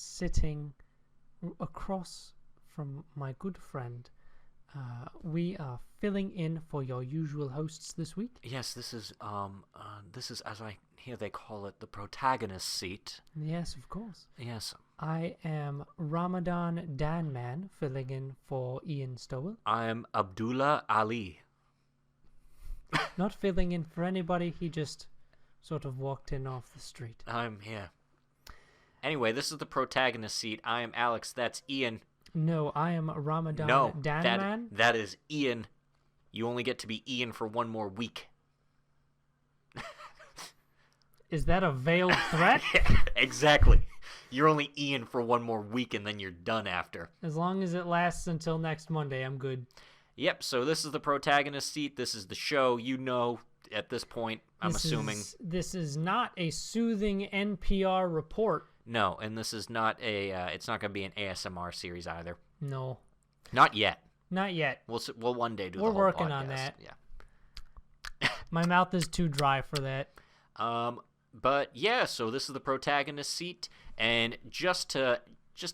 sitting across from my good friend. We are filling in for your usual hosts this week. Yes, this is as I hear they call it the protagonist seat. Yes, of course. Yes. I am Ramadan Danman, filling in for Ian Stowell. I am Abdullah Ali. Not filling in for anybody, he just sort of walked in off the street. I'm here. Anyway, this is the protagonist seat. I am Alex, that's Ian. No, I am Ramadan Danman. That is Ian. You only get to be Ian for one more week. Is that a veiled threat? Exactly. You're only Ian for one more week and then you're done after. As long as it lasts until next Monday, I'm good. Yep, so this is the protagonist seat. This is the show. You know at this point, I'm assuming. This is not a soothing NPR report. No, and this is not it's not going to be an ASMR series either. No. Not yet. Not yet. We'll one day do the We're whole working podcast. on that. Yeah. My mouth is too dry for that. But yeah, so this is the protagonist seat, and just to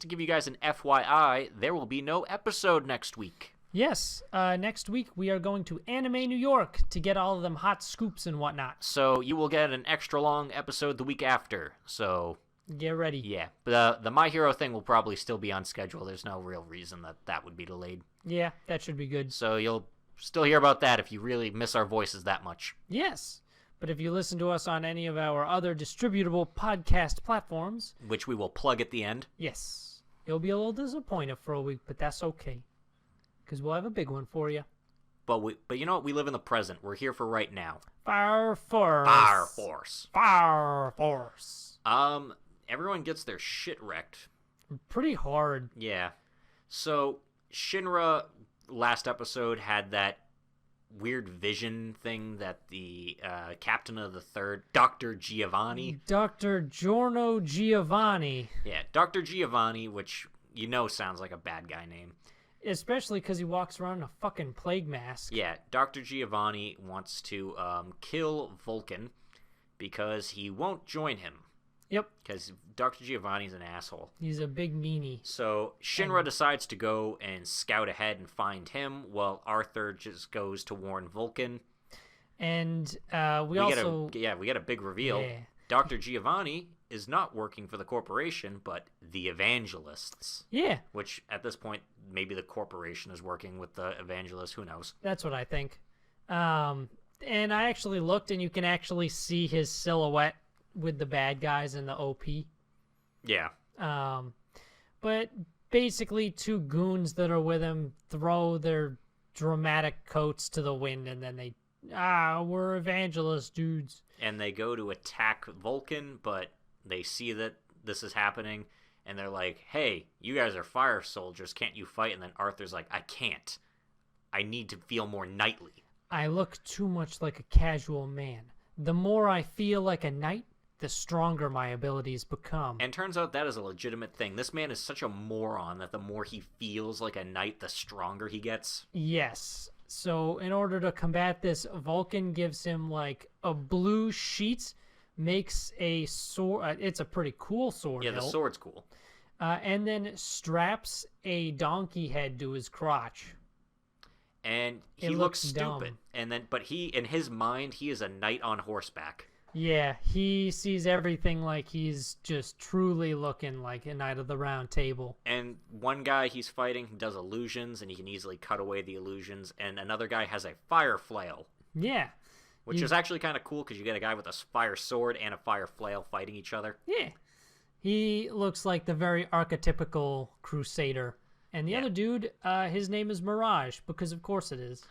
give you guys an FYI, there will be no episode next week. Yes, next week we are going to Anime New York to get all of them hot scoops and whatnot. So you will get an extra long episode the week after, so... Get ready. Yeah, but the My Hero thing will probably still be on schedule. There's no real reason that would be delayed. Yeah, that should be good. So you'll still hear about that if you really miss our voices that much. Yes, but if you listen to us on any of our other distributable podcast platforms... Which we will plug at the end. Yes. You'll be a little disappointed for a week, but that's okay. Because we'll have a big one for you. But you know what? We live in the present. We're here for right now. Fire Force. Fire Force. Fire Force. Everyone gets their shit wrecked. Pretty hard. Yeah. So, Shinra, last episode, had that weird vision thing that the captain of the third, Dr. Giovanni. Dr. Giorno Giovanni. Yeah, Dr. Giovanni, which you know sounds like a bad guy name. Especially because he walks around in a fucking plague mask. Yeah, Dr. Giovanni wants to kill Vulcan because he won't join him. Yep. Because Dr. Giovanni's an asshole. He's a big meanie. So Shinra decides to go and scout ahead and find him, while Arthur just goes to warn Vulcan. And we get a big reveal. Yeah. Dr. Giovanni is not working for the corporation, but the Evangelists. Yeah. Which, at this point, maybe the corporation is working with the Evangelists. Who knows? That's what I think. And I actually looked, and you can actually see his silhouette with the bad guys in the OP. Yeah. But basically two goons that are with him throw their dramatic coats to the wind, and then we're evangelist dudes. And they go to attack Vulcan, but they see that this is happening, and they're like, hey, you guys are fire soldiers, can't you fight? And then Arthur's like, I can't. I need to feel more knightly. I look too much like a casual man. The more I feel like a knight, the stronger my abilities become. And turns out that is a legitimate thing. This man is such a moron that the more he feels like a knight, the stronger he gets. Yes. So in order to combat this, Vulcan gives him like a blue sheet, makes a sword. It's a pretty cool sword. Yeah, the sword's cool. And then straps a donkey head to his crotch. And he looks stupid. Dumb. But in his mind, he is a knight on horseback. Yeah, he sees everything like he's just truly looking like a knight of the round table. And one guy he's fighting does illusions, and he can easily cut away the illusions. And another guy has a fire flail. Yeah. Which is actually kind of cool, because you get a guy with a fire sword and a fire flail fighting each other. Yeah. He looks like the very archetypical crusader. And the other dude, his name is Mirage, because of course it is.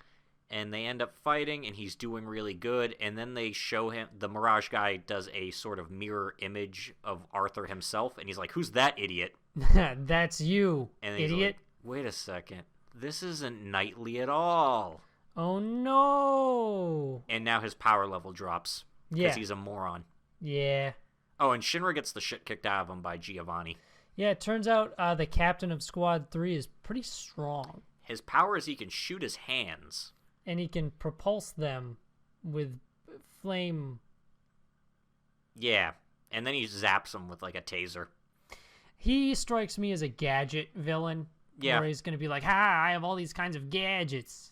And they end up fighting, and he's doing really good. And then they show him, the Mirage guy does a sort of mirror image of Arthur himself, and he's like, who's that idiot? That's you, and idiot. Like, wait a second. This isn't knightly at all. Oh, no. And now his power level drops. Because he's a moron. Yeah. Oh, and Shinra gets the shit kicked out of him by Giovanni. Yeah, it turns out the captain of Squad 3 is pretty strong. His power is he can shoot his hands. And he can propulse them with flame. Yeah, and then he zaps them with like a taser. He strikes me as a gadget villain. Yeah. Where he's going to be like, I have all these kinds of gadgets.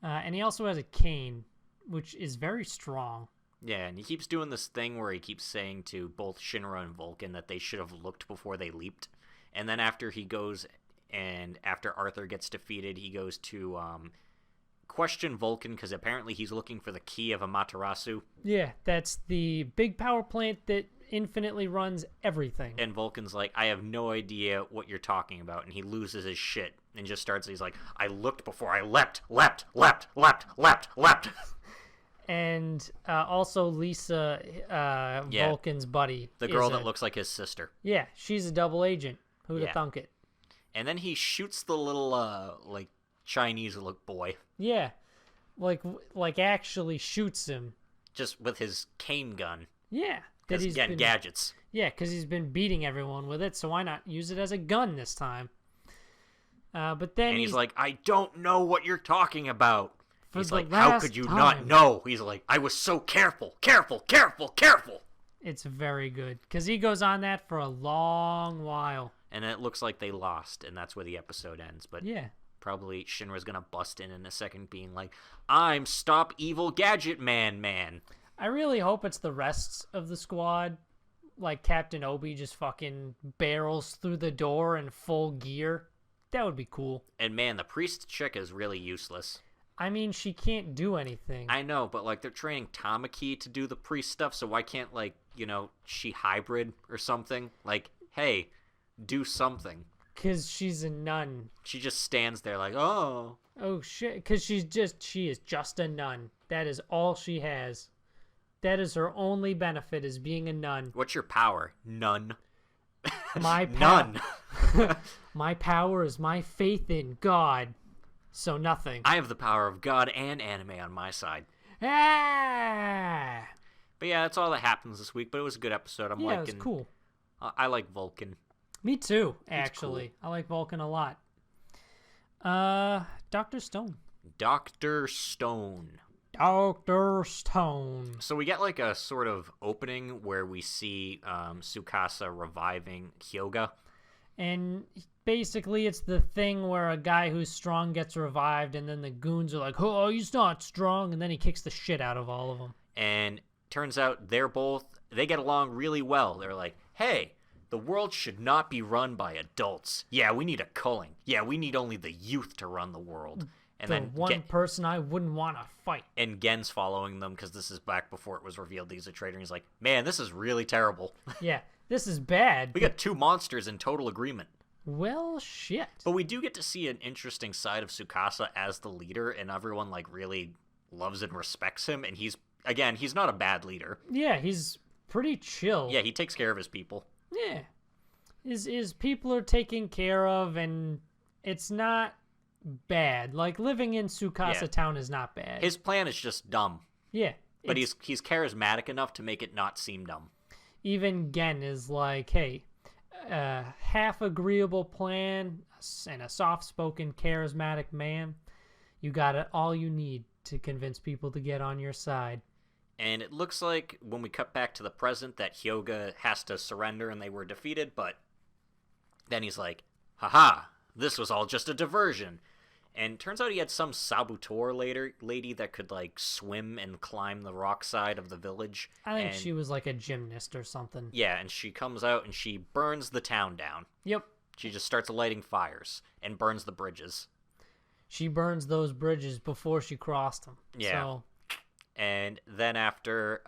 And he also has a cane, which is very strong. Yeah, and he keeps doing this thing where he keeps saying to both Shinra and Vulcan that they should have looked before they leaped. And then after he goes, and after Arthur gets defeated, he goes to question Vulcan, because apparently he's looking for the key of Amaterasu. Yeah, that's the big power plant that infinitely runs everything. And Vulcan's like, I have no idea what you're talking about. And he loses his shit and just starts, he's like, I looked before I leapt. And also Lisa, Vulcan's buddy. The girl that looks like his sister. Yeah, she's a double agent. Who'd have thunk it? And then he shoots the little, like, Chinese-look boy. Yeah, like actually shoots him. Just with his cane gun. Yeah. Because, again, gadgets. Yeah, because he's been beating everyone with it, so why not use it as a gun this time? But then he's like, I don't know what you're talking about. He's like, how could you time. not know? He's like, I was so careful. It's very good, because he goes on that for a long while. And it looks like they lost, and that's where the episode ends. But yeah. Probably Shinra's going to bust in a second being like, I'm Stop Evil Gadget Man. I really hope it's the rest of the squad. Like Captain Obi just fucking barrels through the door in full gear. That would be cool. And man, the priest chick is really useless. I mean, she can't do anything. I know, but like they're training Tamaki to do the priest stuff, so why can't, like, you know, she hybrid or something? Like, hey, do something. Because she's a nun. She just stands there like, oh. Oh shit, because she is just a nun. That is all she has. That is her only benefit, is being a nun. What's your power? None. None. My power is my faith in God. So nothing. I have the power of God and anime on my side. Ah! But yeah, that's all that happens this week. But it was a good episode. It was cool. I like Vulcan. Me too, actually. Cool. I like Vulcan a lot. Dr. Stone. Dr. Stone. So we get like a sort of opening where we see Tsukasa reviving Hyoga. And basically it's the thing where a guy who's strong gets revived, and then the goons are like, oh, he's not strong, and then he kicks the shit out of all of them. And turns out they get along really well. They're like, hey, the world should not be run by adults. Yeah, we need a culling. Yeah, we need only the youth to run the world. And the one person I wouldn't want to fight. And Gen's following them, because this is back before it was revealed he's a traitor. And he's like, man, this is really terrible. Yeah, this is bad. We got two monsters in total agreement. Well, shit. But we do get to see an interesting side of Tsukasa as the leader, and everyone like really loves and respects him. And he's not a bad leader. Yeah, he's pretty chill. Yeah, he takes care of his people. Yeah. His people are taken care of, and it's not bad. Like, living in Tsukasa Town is not bad. His plan is just dumb. Yeah. But he's charismatic enough to make it not seem dumb. Even Gen is like, hey, half agreeable plan and a soft-spoken, charismatic man. You got it, all you need to convince people to get on your side. And it looks like, when we cut back to the present, that Hyoga has to surrender and they were defeated, but then he's like, haha, this was all just a diversion. And turns out he had some saboteur lady that could, like, swim and climb the rock side of the village. I think she was like a gymnast or something. Yeah, and she comes out and she burns the town down. Yep. She just starts lighting fires and burns the bridges. She burns those bridges before she crossed them. Yeah. So. And then after,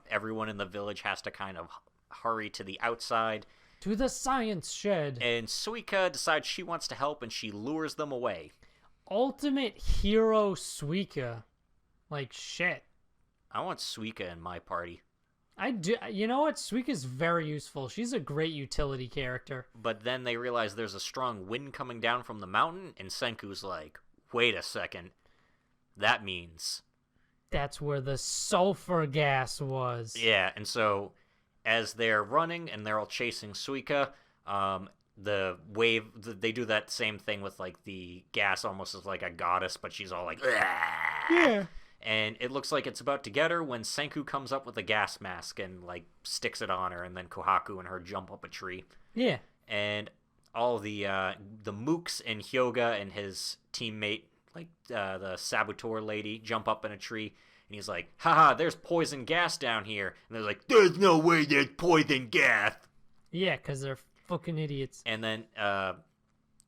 everyone in the village has to kind of hurry to the outside. To the science shed. And Suika decides she wants to help, and she lures them away. Ultimate hero Suika. Like, shit. I want Suika in my party. I do. You know what? Suika's very useful. She's a great utility character. But then they realize there's a strong wind coming down from the mountain, and Senku's like, wait a second. That means... That's where the sulfur gas was. Yeah, and so as they're running and they're all chasing Suika, the wave, they do that same thing with, like, the gas almost as like a goddess, but she's all like, yeah. And it looks like it's about to get her when Senku comes up with a gas mask and, like, sticks it on her, and then Kohaku and her jump up a tree. Yeah. and all the mooks and Hyoga and his teammate, like the saboteur lady, jump up in a tree, and he's like, haha, there's poison gas down here. And they're like, there's no way there's poison gas. Yeah, because they're fucking idiots. And then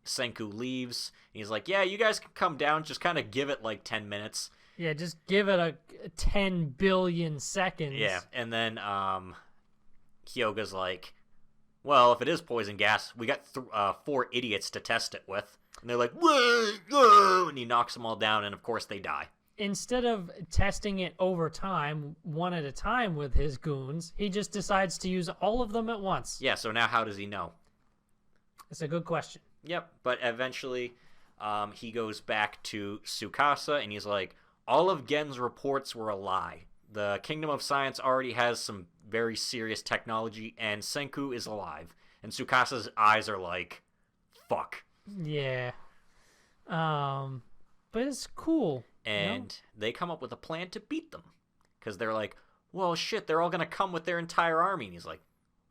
Senku leaves, and he's like, yeah, you guys can come down, just kind of give it like 10 minutes. Yeah, just give it a 10 billion seconds. Yeah, and then Hyoga's like, well, if it is poison gas, we got 4 idiots to test it with. And they're like, whoa, whoa, and he knocks them all down, and of course they die. Instead of testing it over time, one at a time with his goons, he just decides to use all of them at once. Yeah, so now how does he know? It's a good question. Yep, but eventually he goes back to Tsukasa, and he's like, all of Gen's reports were a lie. The Kingdom of Science already has some very serious technology, and Senku is alive. And Tsukasa's eyes are like, fuck. Yeah. But it's cool. And they come up with a plan to beat them. Because they're like, well, shit, they're all going to come with their entire army. And he's like,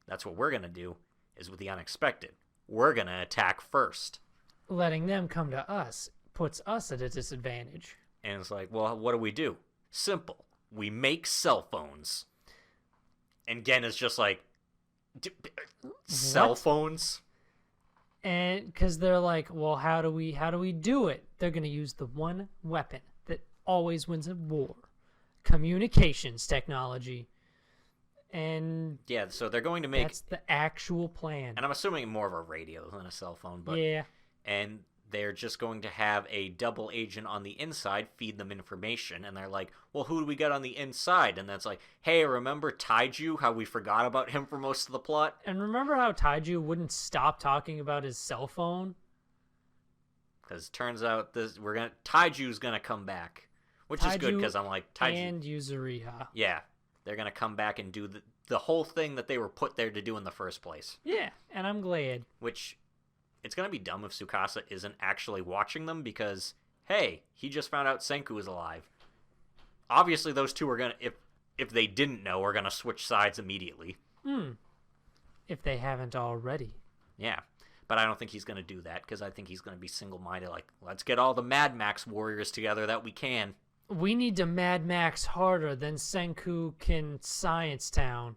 that's what we're going to do, is with the unexpected. We're going to attack first. Letting them come to us puts us at a disadvantage. And it's like, well, what do? Simple. We make cell phones. And Gen is just like, cell phones? And because they're like, well, how do we do it? They're going to use the one weapon that always wins a war. Communications technology. And yeah, so they're going to make... That's the actual plan. And I'm assuming more of a radio than a cell phone. But yeah. And they're just going to have a double agent on the inside feed them information. And they're like, well, who do we got on the inside? And that's like, hey, remember Taiju, how we forgot about him for most of the plot? And remember how Taiju wouldn't stop talking about his cell phone? Because turns out Taiju's going to come back. Which is good, because I'm like, Taiju. And Yuzuriha. Yeah. They're going to come back and do the whole thing that they were put there to do in the first place. Yeah, and I'm glad. Which... It's going to be dumb if Tsukasa isn't actually watching them because, hey, he just found out Senku is alive. Obviously, those two are going to, if they didn't know, are going to switch sides immediately. If they haven't already. Yeah, but I don't think he's going to do that because I think he's going to be single-minded, like, let's get all the Mad Max warriors together that we can. We need to Mad Max harder than Senku can Science Town.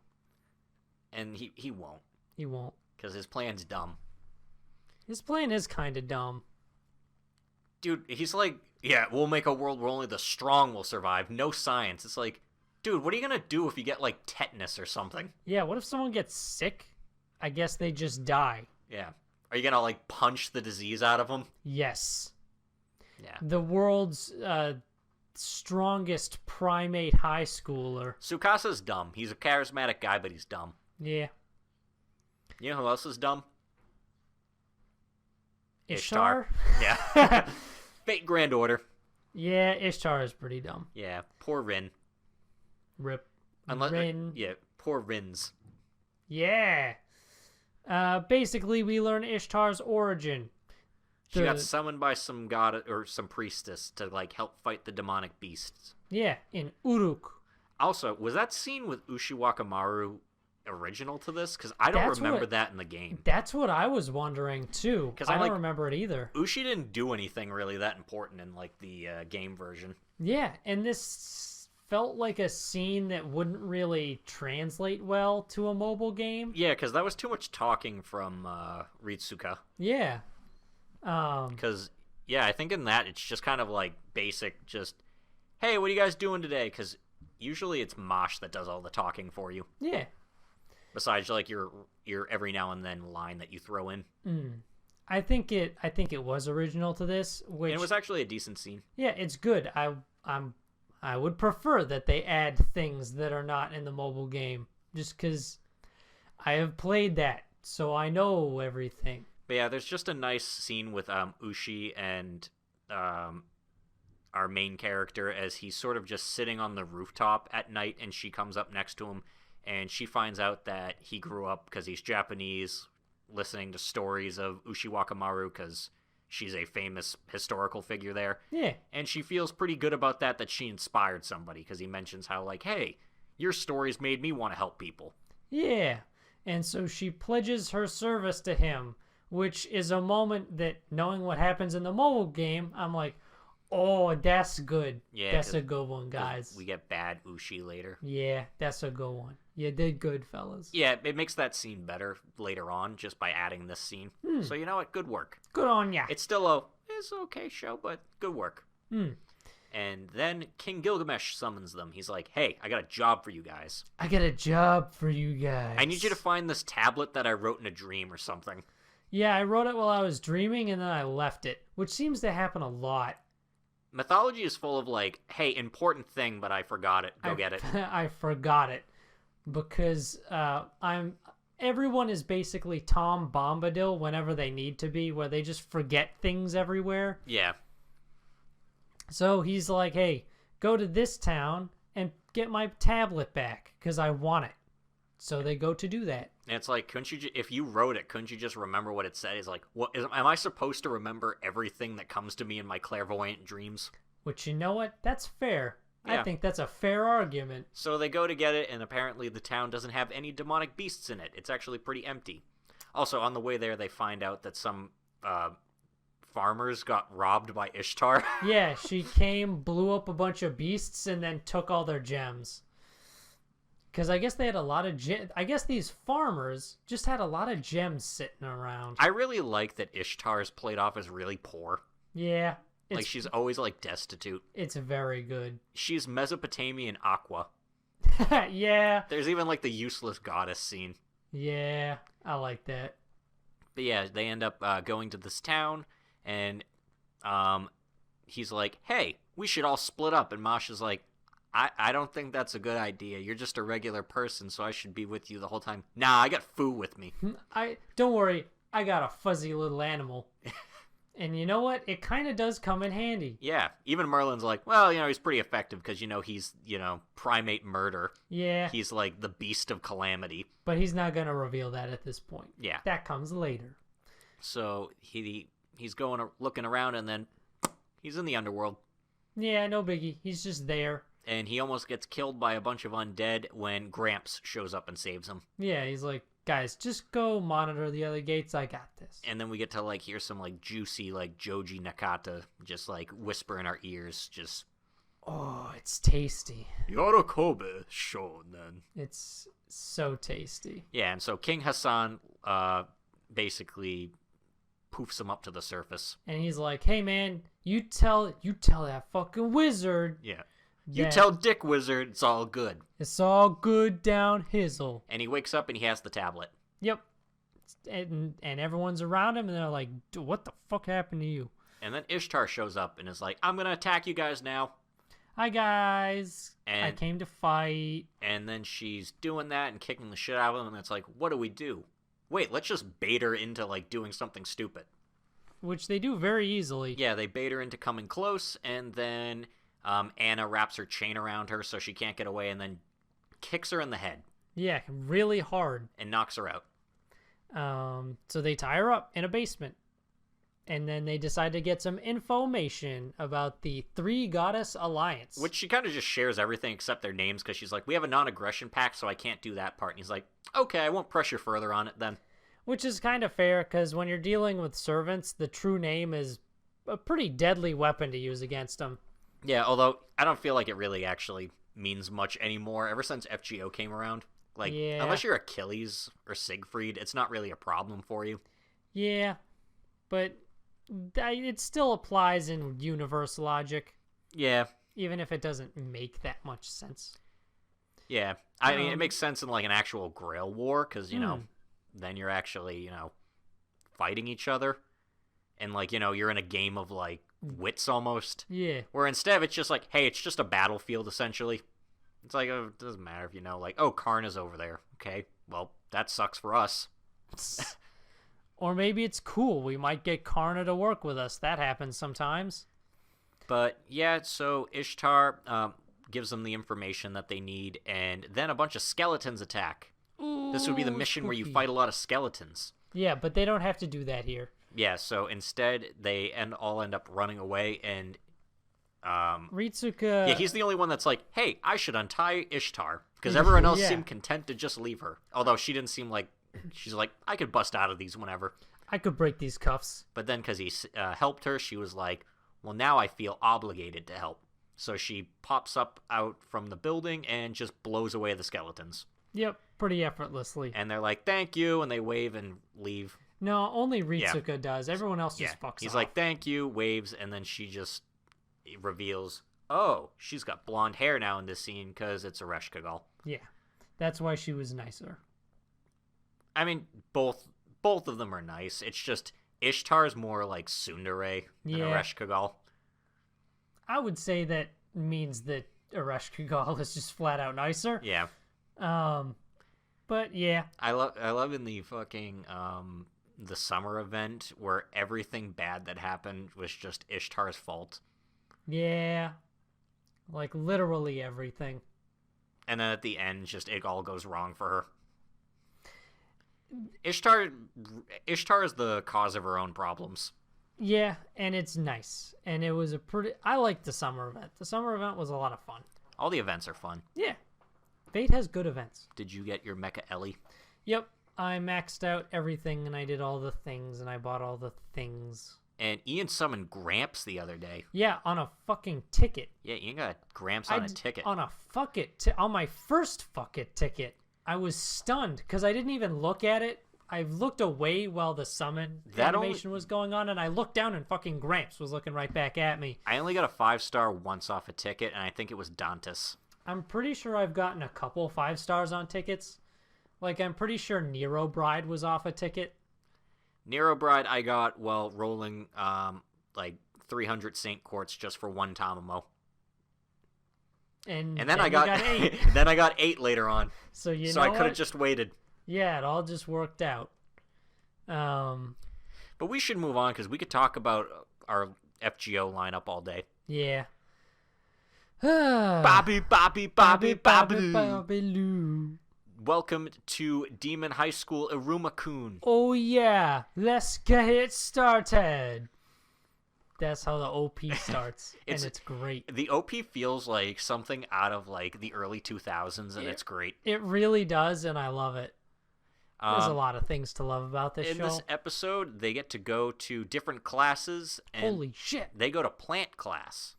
And he won't. He won't. Because his plan's dumb. His plan is kind of dumb. Dude, he's like, yeah, we'll make a world where only the strong will survive. No science. It's like, dude, what are you going to do if you get, like, tetanus or something? Yeah, what if someone gets sick? I guess they just die. Yeah. Are you going to, like, punch the disease out of them? Yes. Yeah. The world's strongest primate high schooler. Tsukasa's dumb. He's a charismatic guy, but he's dumb. Yeah. You know who else is dumb? Ishtar? Yeah. Fate Grand Order. Yeah, Ishtar is pretty dumb. Yeah, poor Rin. Rip. Rin. Yeah, poor Rins. Yeah. Basically, we learn Ishtar's origin. She got summoned by some god or some priestess to, like, help fight the demonic beasts. Yeah, in Uruk. Also, was that scene with Ushiwakamaru original to this? Because I don't remember that in the game. That's what I was wondering too. Because I don't remember it either. Ushi didn't do anything really that important in, like, the game version. Yeah, and this felt like a scene that wouldn't really translate well to a mobile game. Yeah, because that was too much talking from Ritsuka. Yeah. Because, yeah, I think in that it's just kind of like basic, just, hey, what are you guys doing today? Because usually it's Mosh that does all the talking for you. Yeah. Besides, like, your every now and then line that you throw in. I think it was original to this, which and it was actually a decent scene. Yeah, it's good. I would prefer that they add things that are not in the mobile game, just because I have played that, so I know everything. But yeah, there's just a nice scene with Ushi and our main character as he's sort of just sitting on the rooftop at night, and she comes up next to him. And she finds out that he grew up because he's Japanese, listening to stories of Ushiwakamaru because she's a famous historical figure there. Yeah. And she feels pretty good about that she inspired somebody because he mentions how, like, hey, your stories made me want to help people. Yeah. And so she pledges her service to him, which is a moment that, knowing what happens in the mobile game, I'm like, oh, that's good. Yeah, That's a good one, guys. We get bad Ushi later. Yeah, that's a good one. You did good, fellas. Yeah, it makes that scene better later on just by adding this scene. So you know what? Good work. Good on ya. It's still it's an okay show, but good work. And then King Gilgamesh summons them. He's like, hey, I got a job for you guys. I got a job for you guys. I need you to find this tablet that I wrote in a dream or something. Yeah, I wrote it while I was dreaming, and then I left it, which seems to happen a lot. Mythology is full of like, hey, important thing, but I forgot it. Go get it. I forgot it because everyone is basically Tom Bombadil whenever they need to be, where they just forget things everywhere. Yeah. So he's like, hey, go to this town and get my tablet back because I want it. So they go to do that. And it's like, couldn't you, if you wrote it, couldn't you just remember what it said? He's like, am I supposed to remember everything that comes to me in my clairvoyant dreams? Which, you know what? That's fair. Yeah. I think that's a fair argument. So they go to get it, and apparently the town doesn't have any demonic beasts in it. It's actually pretty empty. Also, on the way there, they find out that some farmers got robbed by Ishtar. Yeah, she came, blew up a bunch of beasts, and then took all their gems. Because I guess they had a lot of I guess these farmers just had a lot of gems sitting around. I really like that Ishtar's played off as really poor. Yeah. Like, she's always, like, destitute. It's very good. She's Mesopotamian Aqua. Yeah. There's even, like, the useless goddess scene. Yeah, I like that. But yeah, they end up going to this town, and he's like, hey, we should all split up. And Masha's like, I don't think that's a good idea. You're just a regular person, so I should be with you the whole time. Nah, I got Fu with me. Don't worry, I got a fuzzy little animal. And you know what? It kind of does come in handy. Yeah, even Merlin's like, well, he's pretty effective because, he's, primate murder. Yeah. He's like the beast of calamity. But he's not going to reveal that at this point. Yeah. That comes later. So he's going looking around, and then he's in the underworld. Yeah, no biggie. He's just there. And he almost gets killed by a bunch of undead when Gramps shows up and saves him. Yeah, he's like, guys, just go monitor the other gates. I got this. And then we get to, like, hear some, like, juicy, like, Joji Nakata just, like, whisper in our ears, just... Oh, it's tasty. Yorokobe shonen. It's so tasty. Yeah, and so King Hassan basically poofs him up to the surface. And he's like, hey, man, you tell that fucking wizard... Yeah. You tell Dick Wizard it's all good. It's all good down hizzle. And he wakes up and he has the tablet. Yep. And everyone's around him and they're like, dude, what the fuck happened to you? And then Ishtar shows up and is like, I'm going to attack you guys now. Hi, guys. I came to fight. And then she's doing that and kicking the shit out of them. And it's like, what do we do? Wait, let's just bait her into, like, doing something stupid. Which they do very easily. Yeah, they bait her into coming close, and then Anna wraps her chain around her so she can't get away, and then kicks her in the head. Yeah, really hard. And knocks her out. So they tie her up in a basement. And then they decide to get some information about the Three Goddess Alliance. Which she kind of just shares everything except their names, because she's like, we have a non-aggression pact, so I can't do that part. And he's like, okay, I won't pressure further on it then. Which is kind of fair, because when you're dealing with servants, the true name is a pretty deadly weapon to use against them. Yeah, although I don't feel like it really actually means much anymore ever since FGO came around. Like, yeah. Unless you're Achilles or Siegfried, it's not really a problem for you. Yeah, but it still applies in universe logic. Yeah. Even if it doesn't make that much sense. Yeah. I mean, it makes sense in, like, an actual Grail war, because, then you're actually, fighting each other. And, like, you're in a game of, like, wits almost. Yeah. Where instead it's just like, hey, it's just a battlefield, essentially. It's like, oh, it doesn't matter if like, oh, Karna's over there. Okay, well, that sucks for us. Or maybe it's cool. We might get Karna to work with us. That happens sometimes. But, yeah, so Ishtar gives them the information that they need, and then a bunch of skeletons attack. Ooh, this would be the mission spooky. where you fight a lot of skeletons. Yeah, but they don't have to do that here. Yeah, so instead they all end up running away, and Ritsuka... Yeah, he's the only one that's like, hey, I should untie Ishtar, because everyone else seemed content to just leave her. Although she didn't seem like she's like, I could bust out of these whenever. I could break these cuffs. But then because he helped her, she was like, well, now I feel obligated to help. So she pops up out from the building and just blows away the skeletons. Yep, pretty effortlessly. And they're like, thank you, and they wave and leave. No, only Ritsuka does. Everyone else just fucks off. He's like, thank you, waves, and then she just reveals, oh, she's got blonde hair now in this scene because it's Ereshkigal. Yeah, that's why she was nicer. I mean, both of them are nice. It's just Ishtar's more like tsundere than Ereshkigal. I would say that means that Ereshkigal is just flat out nicer. Yeah. But yeah. I love in the fucking the summer event where everything bad that happened was just Ishtar's fault. Yeah. Like literally everything. And then at the end, just it all goes wrong for her. Ishtar is the cause of her own problems. Yeah, and it's nice. And it was I liked the summer event. The summer event was a lot of fun. All the events are fun. Yeah. Fate has good events. Did you get your Mecha Ellie? Yep. I maxed out everything and I did all the things and I bought all the things. And Ian summoned Gramps the other day. Yeah, on a fucking ticket. Yeah, Ian got Gramps on a ticket. On my first fuck it ticket. I was stunned because I didn't even look at it. I looked away while the summon animation was going on, and I looked down and fucking Gramps was looking right back at me. I only got a 5-star once off a ticket, and I think it was Dantas. I'm pretty sure I've gotten a couple 5 stars on tickets. Like, I'm pretty sure Nero Bride was off a ticket. Nero Bride I got while rolling like 300 Saint Quartz just for one Tamamo. And then I got 8. Then I got 8 later on. So I could have just waited. Yeah, it all just worked out. But we should move on because we could talk about our FGO lineup all day. Yeah. Bobby Bobby Lou. Welcome to Demon High School Aroma-kun. Oh yeah, let's get it started. That's how the OP starts, and it's great. The OP feels like something out of like the early 2000s, and it's great. It really does, and I love it. There's a lot of things to love about this show. In this episode, they get to go to different classes. And holy shit! They go to plant class.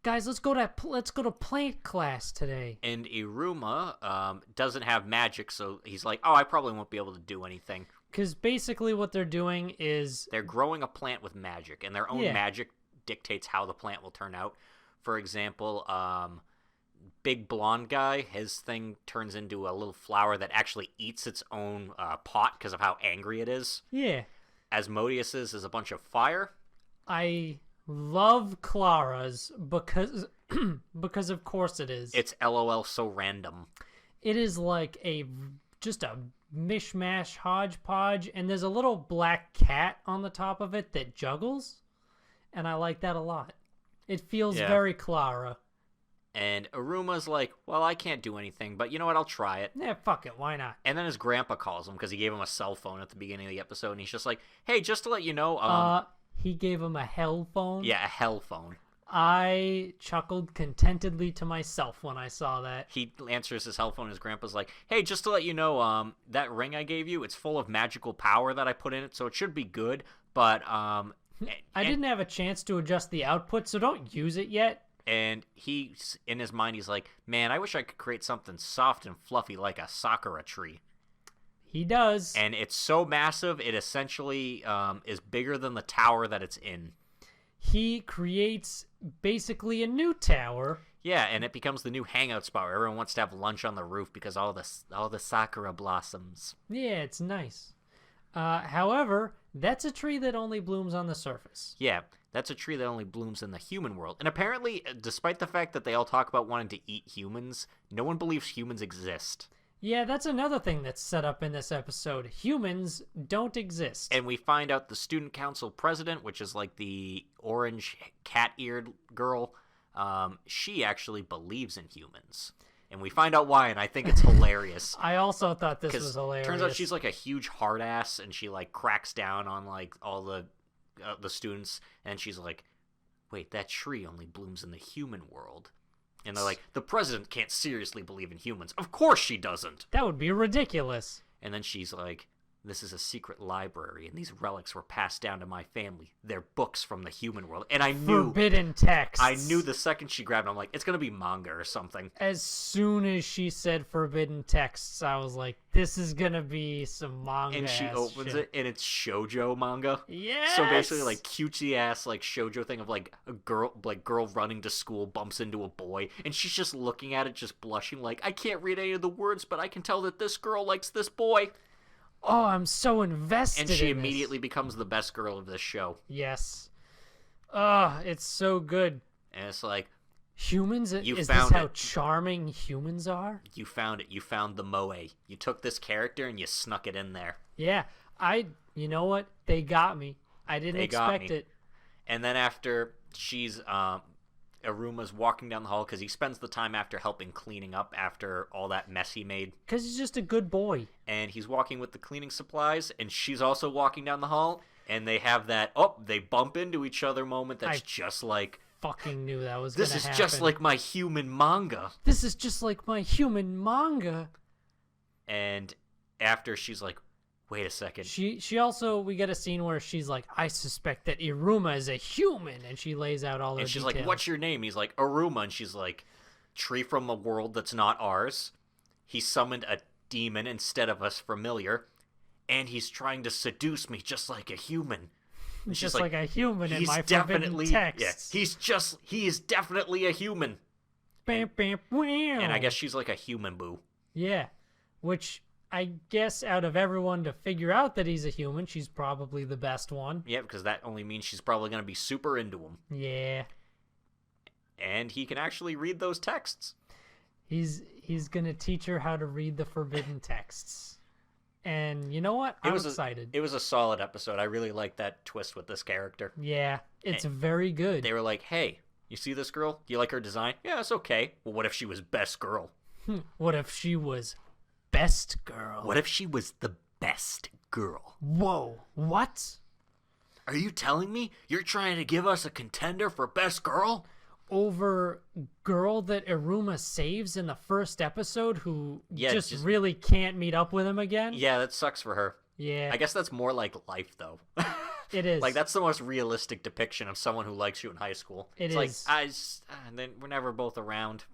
Guys, let's go to plant class today. And Aroma doesn't have magic, so he's like, oh, I probably won't be able to do anything. Because basically what they're doing is they're growing a plant with magic, and their own magic dictates how the plant will turn out. For example, big blonde guy, his thing turns into a little flower that actually eats its own pot because of how angry it is. Yeah. Asmodeus's is a bunch of fire. I love Clara's because of course it is. It's LOL so random. It is like just a mishmash hodgepodge, and there's a little black cat on the top of it that juggles, and I like that a lot. It feels very Clara. And Aruma's like, well, I can't do anything, but you know what? I'll try it. Yeah, fuck it. Why not? And then his grandpa calls him because he gave him a cell phone at the beginning of the episode, and he's just like, hey, just to let you know... he gave him a hell phone? Yeah, a hell phone. I chuckled contentedly to myself when I saw that. He answers his cell phone, and his grandpa's like, hey, just to let you know, that ring I gave you, it's full of magical power that I put in it, so it should be good, but... I didn't have a chance to adjust the output, so don't use it yet. And he's, in his mind, he's like, man, I wish I could create something soft and fluffy like a sakura tree. He does. And it's so massive, it essentially is bigger than the tower that it's in. He creates basically a new tower. Yeah, and it becomes the new hangout spot where everyone wants to have lunch on the roof because all the sakura blossoms. Yeah, it's nice. However, that's a tree that only blooms on the surface. Yeah, that's a tree that only blooms in the human world. And apparently, despite the fact that they all talk about wanting to eat humans, no one believes humans exist. Yeah, that's another thing that's set up in this episode. Humans don't exist. And we find out the student council president, which is like the orange cat-eared girl, she actually believes in humans. And we find out why, and I think it's hilarious. I also thought this was hilarious. Turns out she's like a huge hard ass, and she like cracks down on like all the students, and she's like, wait, that tree only blooms in the human world. And they're like, the president can't seriously believe in humans. Of course she doesn't. That would be ridiculous. And then she's like, this is a secret library, and these relics were passed down to my family. They're books from the human world. And I knew... Forbidden texts. I knew the second she grabbed it, I'm like, it's going to be manga or something. As soon as she said forbidden texts, I was like, this is going to be some manga. And she opens shit. it, and it's shoujo manga. Yes! So basically, like, cutesy-ass, like, shoujo thing of, like, a girl running to school bumps into a boy, and she's just looking at it, just blushing, like, I can't read any of the words, but I can tell that this girl likes this boy. Oh, I'm so invested And she in immediately this. becomes the best girl of this show. Yes. It's so good. And it's like... Humans? You is found this how it. charming humans are? You found it. You found the moe. You took this character and you snuck it in there. Yeah. You know what? They got me. I didn't expect it. And then after she's... Aruma's walking down the hall because he spends the time after helping cleaning up after all that mess he made. Because he's just a good boy. And he's walking with the cleaning supplies, and she's also walking down the hall, and they have that, they bump into each other moment that's just like... Fucking knew that was going to happen. This is just like my human manga. This is just like my human manga. And after she's like, wait a second. She also, we get a scene where she's like, I suspect that Aroma is a human, and she lays out all the And she's details. like, what's your name? He's like, Aroma, and she's like, tree from a world that's not ours. He summoned a demon instead of us familiar, and he's trying to seduce me just like a human. And just like a human in my definitely, forbidden texts. Yeah, he is definitely a human. Bam, bam, bam. And I guess she's like a human boo. Yeah, which... I guess out of everyone to figure out that he's a human, she's probably the best one. Yeah, because that only means she's probably going to be super into him. Yeah. And he can actually read those texts. He's going to teach her how to read the forbidden texts. And you know what? I'm excited. It was a solid episode. I really like that twist with this character. Yeah, it's very good. They were like, hey, you see this girl? Do you like her design? Yeah, it's okay. Well, what if she was best girl? What if she was... best girl? What if she was the best girl? Whoa, what? Are you telling me you're trying to give us a contender for best girl? Over girl that Aruma saves in the first episode who just really can't meet up with him again? Yeah, that sucks for her. Yeah. I guess that's more like life, though. It is. Like, that's the most realistic depiction of someone who likes you in high school. It's like, then we're never both around.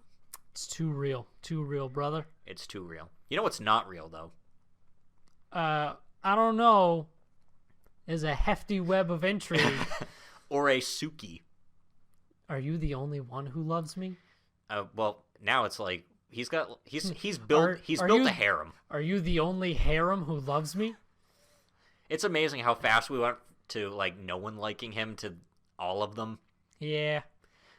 It's too real. Too real, brother. It's too real. You know what's not real, though? I don't know. There's a hefty web of intrigue. Or a Suki. Are you the only one who loves me? Well, now it's like he's built a harem. Are you the only harem who loves me? It's amazing how fast we went to like no one liking him to all of them. Yeah.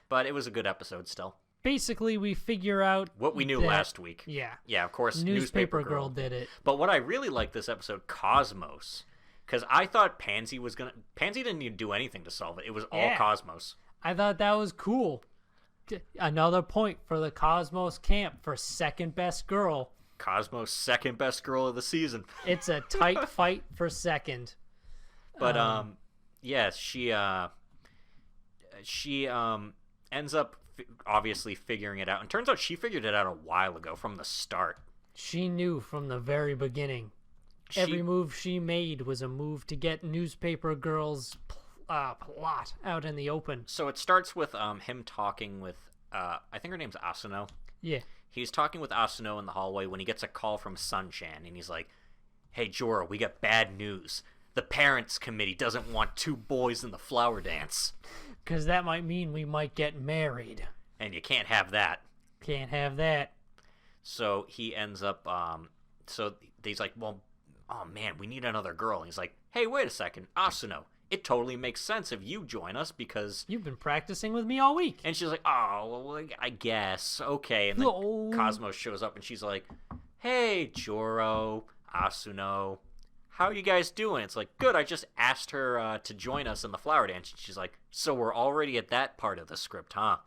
But it was a good episode still. Basically, we figure out what we knew last week. Yeah. Yeah, of course, Newspaper Girl did it. But what I really liked this episode, Cosmos, because I thought Pansy didn't need to do anything to solve it. It was all Cosmos. I thought that was cool. Another point for the Cosmos camp for second best girl. Cosmos' second best girl of the season. It's a tight fight for second. But yeah, she ends up obviously figuring it out, and turns out she figured it out a while ago from the start. She knew from the very beginning. Every move she made was a move to get Newspaper Girl's plot out in the open. So it starts with him talking with I think her name's Asano. Yeah. He's talking with Asano in the hallway when he gets a call from Sunchan, and he's like, hey, Jorah, we got bad news. The parents' committee doesn't want two boys in the flower dance. Because that might mean we might get married. And you can't have that. Can't have that. So he ends up, so he's like, well, oh man, we need another girl. And he's like, hey, wait a second, Asano. It totally makes sense if you join us because... You've been practicing with me all week. And she's like, oh, well, I guess. Okay. And then Cosmos shows up and she's like, hey, Joro, Asano, how are you guys doing? It's like, good, I just asked her to join us in the flower dance. And she's like, so we're already at that part of the script, huh?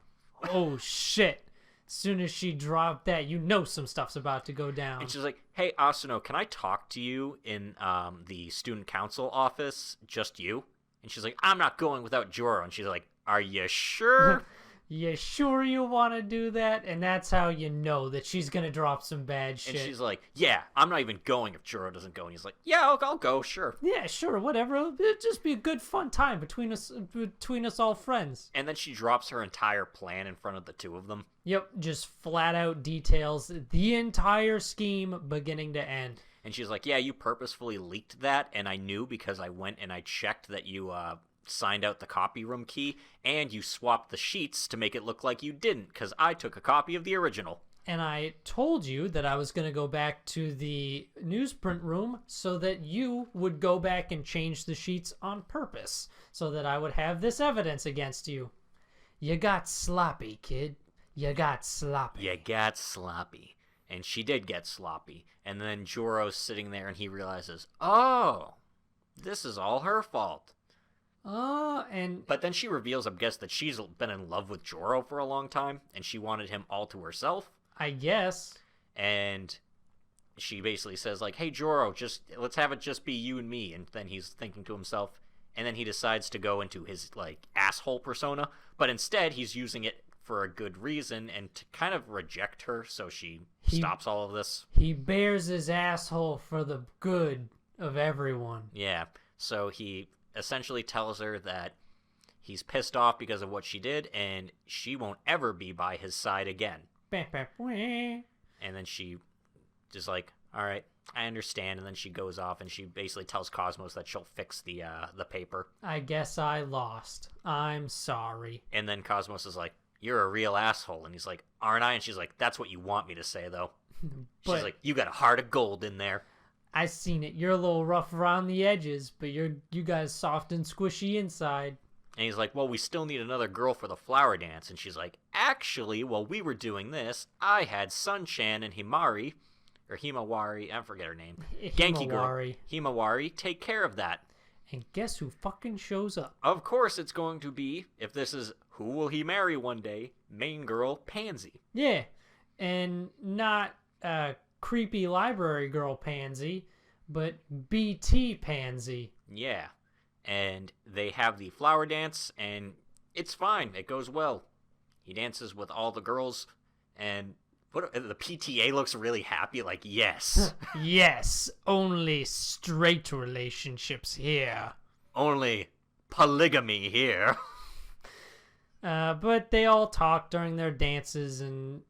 Oh, shit. As soon as she dropped that, you know some stuff's about to go down. And she's like, hey, Asano, can I talk to you in the student council office? Just you? And she's like, I'm not going without Joro. And she's like, are you sure? You sure you want to do that? And that's how you know that she's going to drop some bad shit. And she's like, yeah, I'm not even going if Joro doesn't go. And he's like, yeah, I'll go, sure. Yeah, sure, whatever. It'll just be a good, fun time between us all friends. And then she drops her entire plan in front of the two of them. Yep, just flat out details the entire scheme beginning to end. And she's like, yeah, you purposefully leaked that, and I knew because I went and I checked that you signed out the copy room key, and you swapped the sheets to make it look like you didn't, because I took a copy of the original. And I told you that I was going to go back to the newsprint room so that you would go back and change the sheets on purpose, so that I would have this evidence against you. You got sloppy, kid. You got sloppy. You got sloppy. And she did get sloppy. And then Joro's sitting there and he realizes, oh, this is all her fault. But then she reveals, I guess, that she's been in love with Joro for a long time, and she wanted him all to herself. I guess. And she basically says, like, hey, Joro, let's have it just be you and me. And then he's thinking to himself, and then he decides to go into his, like, asshole persona. But instead, he's using it for a good reason and to kind of reject her, so he stops all of this. He bears his asshole for the good of everyone. Yeah, so he essentially tells her that he's pissed off because of what she did, and she won't ever be by his side again. And then she just like, all right, I understand. And then she goes off and she basically tells Cosmos that she'll fix the paper. I guess I lost. I'm sorry. And then Cosmos is like, you're a real asshole. And he's like, aren't I? And she's like, that's what you want me to say, though. She's like, you got a heart of gold in there. I seen it. You're a little rough around the edges, but you guys soft and squishy inside. And he's like, well, we still need another girl for the flower dance. And she's like, actually, while we were doing this, I had Sun-chan and Himawari, I forget her name. Genki girl. Himawari, take care of that. And guess who fucking shows up? Of course it's going to be, if this is Who Will He Marry One Day, main girl Pansy. Yeah, and not creepy library girl Pansy, but BT Pansy. Yeah, and they have the flower dance, and it's fine. It goes well. He dances with all the girls, and the PTA looks really happy, like, yes. Yes, only straight relationships here. Only polygamy here. But they all talk during their dances, and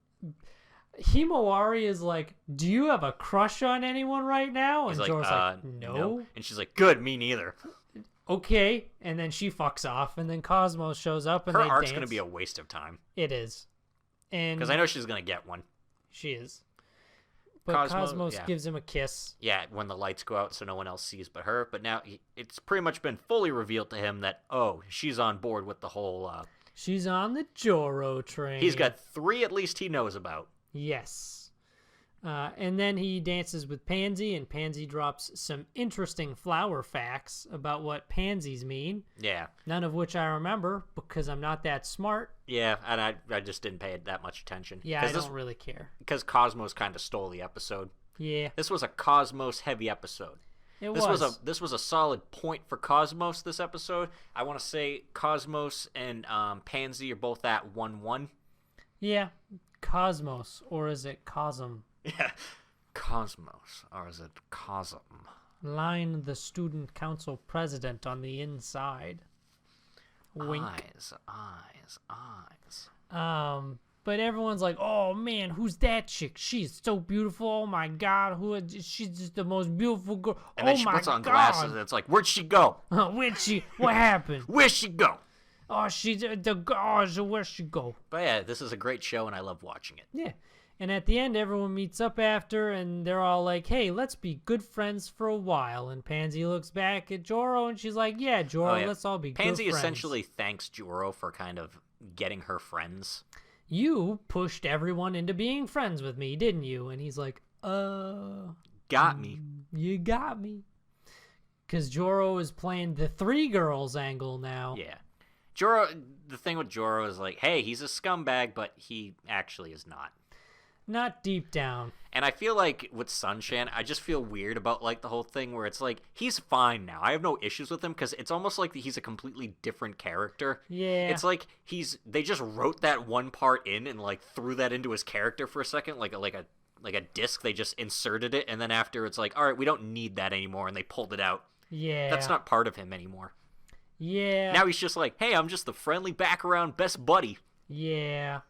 Himawari is like, do you have a crush on anyone right now? And Jorah's like, no. And she's like, good, me neither. Okay, and then she fucks off, and then Cosmos shows up, and her arc's going to be a waste of time. It is. Because I know she's going to get one. She is. But Cosmos gives him a kiss. Yeah, when the lights go out so no one else sees but her. But now it's pretty much been fully revealed to him that, oh, she's on board with the whole... she's on the Joro train. He's got 3 at least he knows about. Yes. And then he dances with Pansy, and Pansy drops some interesting flower facts about what pansies mean. Yeah. None of which I remember because I'm not that smart. Yeah, and I just didn't pay that much attention. Yeah, I don't really care. Because Cosmos kind of stole the episode. Yeah. This was a Cosmos-heavy episode. This was a solid point for Cosmos this episode. I want to say Cosmos and Pansy are both at 1-1. Yeah, Cosmos, or is it Kosm? Yeah, Cosmos, or is it Kosm? Line the student council president on the inside. Wink. Eyes. But everyone's like, oh man, who's that chick? She's so beautiful. Oh my god, she's just the most beautiful girl. And then she puts on glasses and it's like, where'd she go? Where'd she? What happened? Where'd she go? Oh, where'd she go? But yeah, this is a great show and I love watching it. Yeah. And at the end, everyone meets up after, and they're all like, hey, let's be good friends for a while. And Pansy looks back at Joro, and she's like, yeah, Joro, let's all be good friends. Pansy essentially thanks Joro for kind of getting her friends. You pushed everyone into being friends with me, didn't you? And he's like, got me. You got me. Because Joro is playing the 3 girls angle now. Yeah. The thing with Joro is like, hey, he's a scumbag, but he actually is not. Not deep down. And I feel like with Sunshan, I just feel weird about like the whole thing where it's like he's fine now. I have no issues with him because it's almost like he's a completely different character. Yeah. It's like they just wrote that one part in and like threw that into his character for a second, like a disc. They just inserted it, and then after it's like, all right, we don't need that anymore, and they pulled it out. Yeah. That's not part of him anymore. Yeah. Now he's just like, hey, I'm just the friendly background best buddy. Yeah.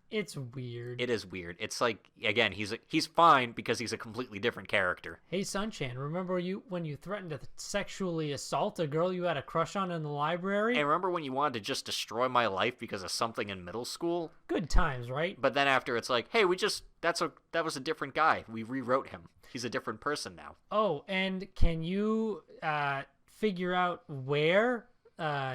It's weird. It is weird. It's like, again, he's fine because he's a completely different character. Hey, Sunshan, remember when you threatened to sexually assault a girl you had a crush on in the library? And remember when you wanted to just destroy my life because of something in middle school? Good times, right? But then after it's like, hey, that was a different guy. We rewrote him. He's a different person now. Oh, and can you figure out where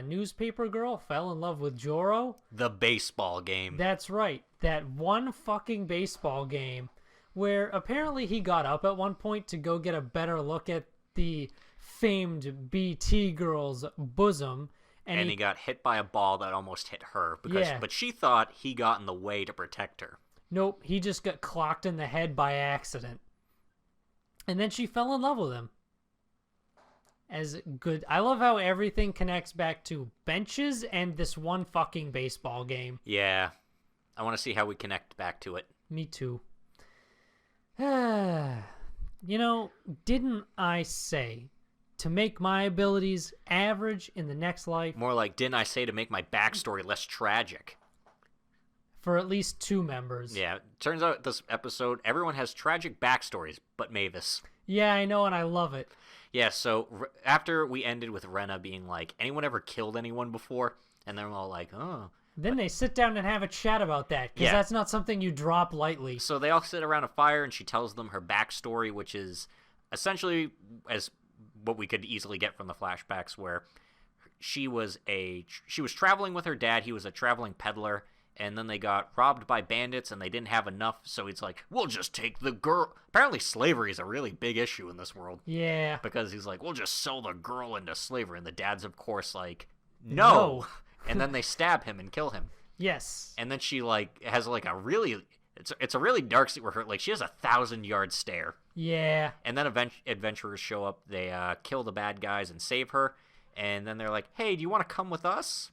newspaper girl fell in love with Joro? The baseball game. That's right. That one fucking baseball game where apparently he got up at one point to go get a better look at the famed BT girl's bosom. And he got hit by a ball that almost hit her. But she thought he got in the way to protect her. Nope, he just got clocked in the head by accident. And then she fell in love with him. As good. I love how everything connects back to benches and this one fucking baseball game. Yeah. I want to see how we connect back to it. Me too. You know, didn't I say to make my abilities average in the next life? More like, didn't I say to make my backstory less tragic? For at least 2 members. Yeah. Turns out this episode, everyone has tragic backstories, but Mavis. Yeah, I know, and I love it. Yeah, so after we ended with Rena being like, anyone ever killed anyone before? And they're all like, oh. Then they sit down and have a chat about that, because that's not something you drop lightly. So they all sit around a fire, and she tells them her backstory, which is essentially as what we could easily get from the flashbacks, where she was traveling with her dad. He was a traveling peddler, and then they got robbed by bandits, and they didn't have enough, so he's like, we'll just take the girl. Apparently slavery is a really big issue in this world. Yeah. Because he's like, we'll just sell the girl into slavery, and the dad's, of course, like, no. And then they stab him and kill him. Yes. And then she, like, has, like, a really... It's a really dark scene where she has a 1,000-yard stare. Yeah. And then adventurers show up. They kill the bad guys and save her. And then they're like, hey, do you want to come with us?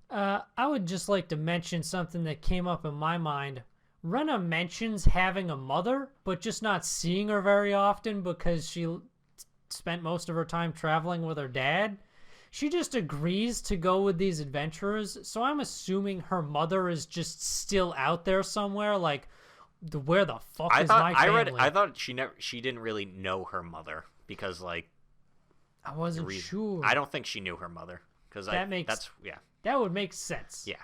I would just like to mention something that came up in my mind. Rena mentions having a mother, but just not seeing her very often because she spent most of her time traveling with her dad. She just agrees to go with these adventurers, so I'm assuming her mother is just still out there somewhere, like, where the fuck is my family? I thought she didn't really know her mother, because, like... I wasn't sure. I don't think she knew her mother, because that would make sense. Yeah.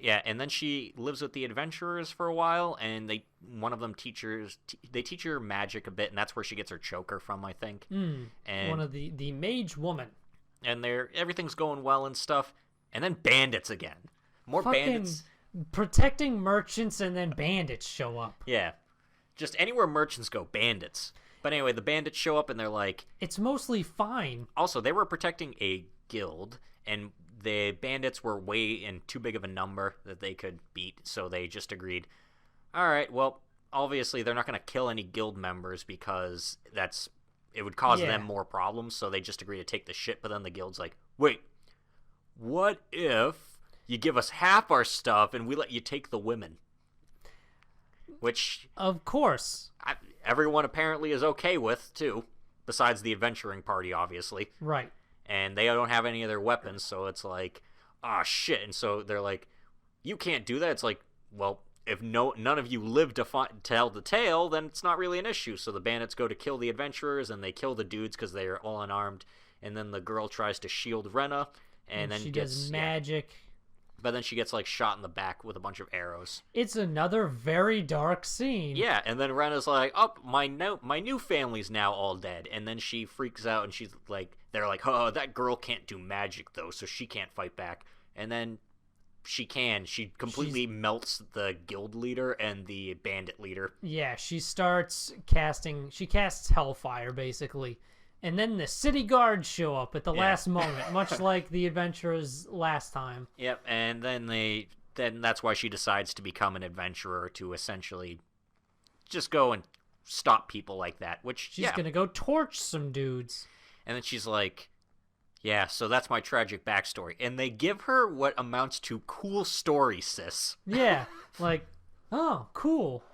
Yeah, and then she lives with the adventurers for a while, and one of them teach her magic a bit, and that's where she gets her choker from, I think. And one of the mage woman. And everything's going well and stuff, and then bandits again. More bandits. Protecting merchants, and then bandits show up. Yeah. Just anywhere merchants go, bandits. But anyway, the bandits show up, and they're like... It's mostly fine. Also, they were protecting a guild, and the bandits were way in too big of a number that they could beat, so they just agreed, all right, well, obviously they're not going to kill any guild members because it would cause them more problems, so they just agree to take the shit. But then the guild's like, wait, what if you give us half our stuff and we let you take the women? Which... Of course. Everyone apparently is okay with, too, besides the adventuring party, obviously. Right. And they don't have any of their weapons, so it's like, ah, shit. And so they're like, you can't do that. It's like, well, if none of you live to tell the tale, then it's not really an issue. So the bandits go to kill the adventurers, and they kill the dudes because they are all unarmed. And then the girl tries to shield Rena, and then she does magic. But then she gets, like, shot in the back with a bunch of arrows. It's another very dark scene. Yeah, and then Rena's like, oh, my new family's now all dead. And then she freaks out, and she's like, they're like, oh, that girl can't do magic, though, so she can't fight back. And then she can. She completely melts the guild leader and the bandit leader. Yeah, she casts Hellfire, basically. And then the city guards show up at the last moment, much like the adventurers last time. Yep, and then they then that's why she decides to become an adventurer to essentially just go and stop people like that, which She's gonna go torch some dudes. And then she's like, yeah, so that's my tragic backstory. And they give her what amounts to cool story, sis. Yeah, like, oh, cool.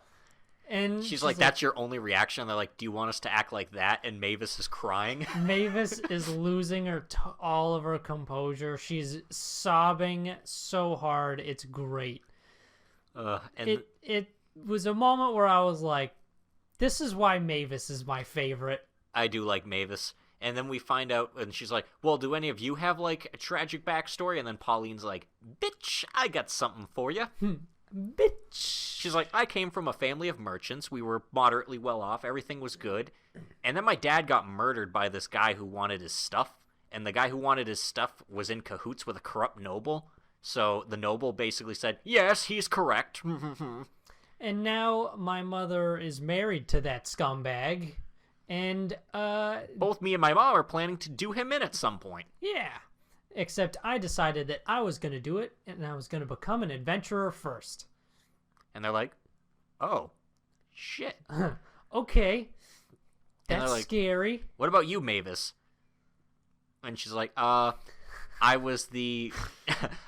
And she's like, that's your only reaction? And they're like, do you want us to act like that? And Mavis is crying. Mavis is losing all of her composure. She's sobbing so hard. It's great. And it was a moment where I was like, this is why Mavis is my favorite. I do like Mavis. And then we find out, and she's like, well, do any of you have, like, a tragic backstory? And then Pauline's like, bitch, I got something for you. Bitch. She's like, I came from a family of merchants. We were moderately well off. Everything was good. And then my dad got murdered by this guy who wanted his stuff. And the guy who wanted his stuff was in cahoots with a corrupt noble. So the noble basically said, yes, he's correct. And now my mother is married to that scumbag. And, both me and my mom are planning to do him in at some point. Yeah. Except I decided that I was going to do it, and I was going to become an adventurer first. And they're like, oh, shit. Okay. That's like, scary. What about you, Mavis? And she's like, I was the,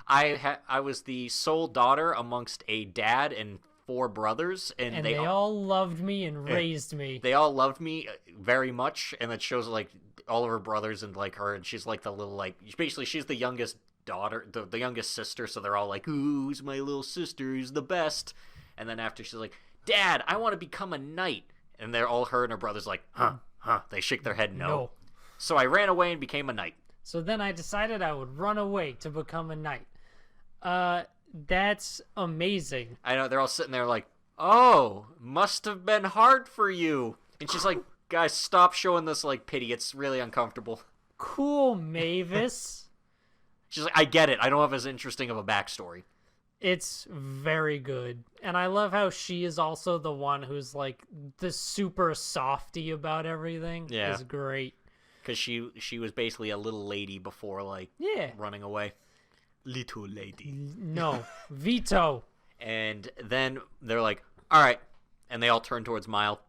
I was the sole daughter amongst a dad and 4 brothers, and they all loved me and raised me. They all loved me very much, and it shows like all of her brothers and like her, and she's like the little like basically she's the youngest daughter, the youngest sister, so they're all like, "Ooh, who's my little sister? Who's the best?" And then after she's like, "Dad, I want to become a knight," and they're all her and her brothers like, "Huh." They shake their head no. So I ran away and became a knight. So then I decided I would run away to become a knight. That's amazing. I know, they're all sitting there like, oh, must have been hard for you. And she's like, guys, stop showing this like pity. It's really uncomfortable. Cool, Mavis. She's like, I get it. I don't have as interesting of a backstory. It's very good. And I love how she is also the one who's like the super softy about everything. Yeah. It's great. Because she was basically a little lady before like running away. Little lady. No. Veto. And then they're like, all right. And they all turn towards Mile.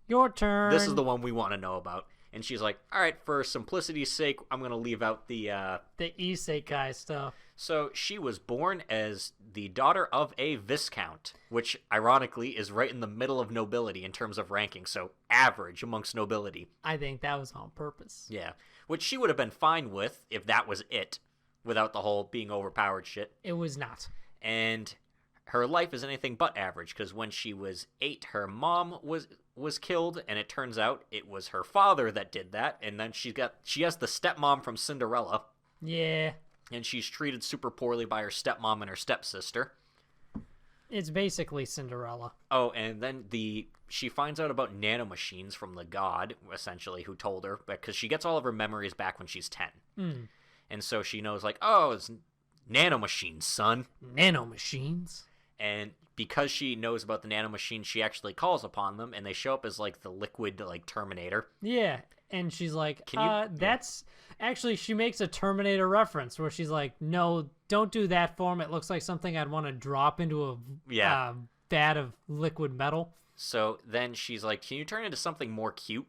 Your turn. This is the one we want to know about. And she's like, all right, for simplicity's sake, I'm going to leave out the isekai stuff. So she was born as the daughter of a viscount, which ironically is right in the middle of nobility in terms of ranking. So average amongst nobility. I think that was on purpose. Yeah. Which she would have been fine with if that was it. Without the whole being overpowered shit. It was not. And her life is anything but average, because when she was 8, her mom was killed, and it turns out it was her father that did that, and then she has the stepmom from Cinderella. Yeah. And she's treated super poorly by her stepmom and her stepsister. It's basically Cinderella. Oh, and then she finds out about nanomachines from the god, essentially, who told her, because she gets all of her memories back when she's 10. And so she knows, like, oh, it's nanomachines, son. Nanomachines? And because she knows about the nanomachines, she actually calls upon them, and they show up as, like, the liquid, like, Terminator. Yeah, and she's like, that's... Actually, she makes a Terminator reference, where she's like, no, don't do that for him. It looks like something I'd want to drop into a vat of liquid metal. So then she's like, can you turn into something more cute?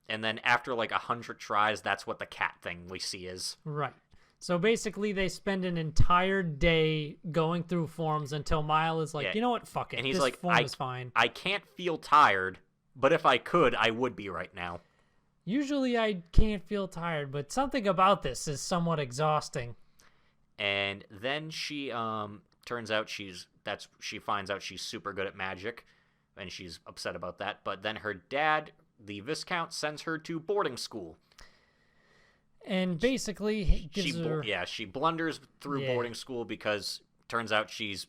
And then after like 100 tries, that's what the cat thing we see is. Right. So basically they spend an entire day going through forms until Mile is like, you know what, fuck it. And he's this like, form is fine. I can't feel tired, but if I could, I would be right now. Usually I can't feel tired, but something about this is somewhat exhausting. And then she turns out she finds out she's super good at magic, and she's upset about that. But then her dad, the Viscount, sends her to boarding school. And basically gives her... Yeah, she blunders through boarding school because turns out she's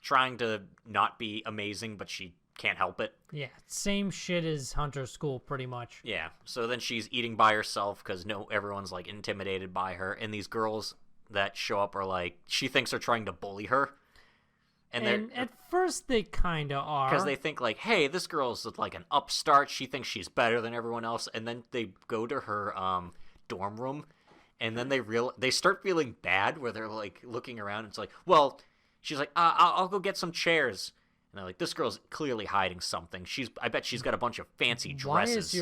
trying to not be amazing, but she can't help it. Yeah, same shit as Hunter School, pretty much. Yeah, so then she's eating by herself because everyone's, like, intimidated by her, and these girls that show up are, like, she thinks they're trying to bully her. And at first they kind of are. Because they think, like, hey, this girl's, like, an upstart. She thinks she's better than everyone else. And then they go to her dorm room, and then they start feeling bad where they're, like, looking around. And it's like, well, She's like, I'll go get some chairs. And they're like, this girl's clearly hiding something. I bet she's got a bunch of fancy dresses.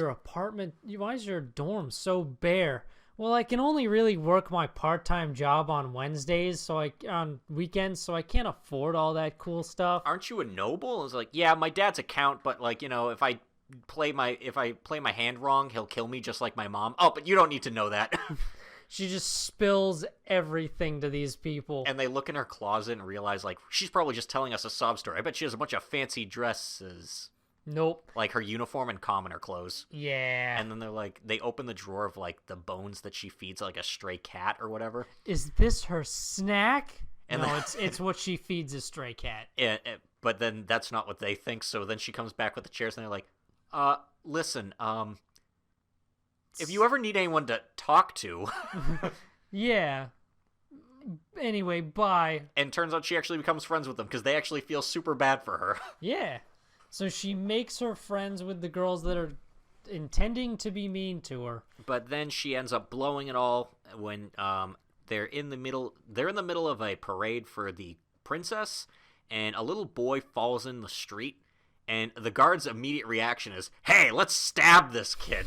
Why is your dorm so bare? Well, I can only really work my part-time job on Wednesdays, on weekends, so I can't afford all that cool stuff. Aren't you a noble? It's like, yeah, my dad's a count, but like, if I play my hand wrong, he'll kill me just like my mom. Oh, but you don't need to know that. She just spills everything to these people. And they look in her closet and realize, like, she's probably just telling us a sob story. I bet she has a bunch of fancy dresses. Nope. Like her uniform and commoner clothes. Yeah. And then they're like, they open the drawer of like the bones that she feeds like a stray cat or whatever. Is this her snack? And no, it's what she feeds a stray cat. Yeah, but then that's not what they think. So then she comes back with the chairs and they're like, listen, if you ever need anyone to talk to. Yeah. Anyway, bye. And turns out she actually becomes friends with them because they actually feel super bad for her. Yeah. So she makes her friends with the girls that are intending to be mean to her. But then she ends up blowing it all when they're in the middle of a parade for the princess, and a little boy falls in the street, and the guard's immediate reaction is, "Hey, let's stab this kid."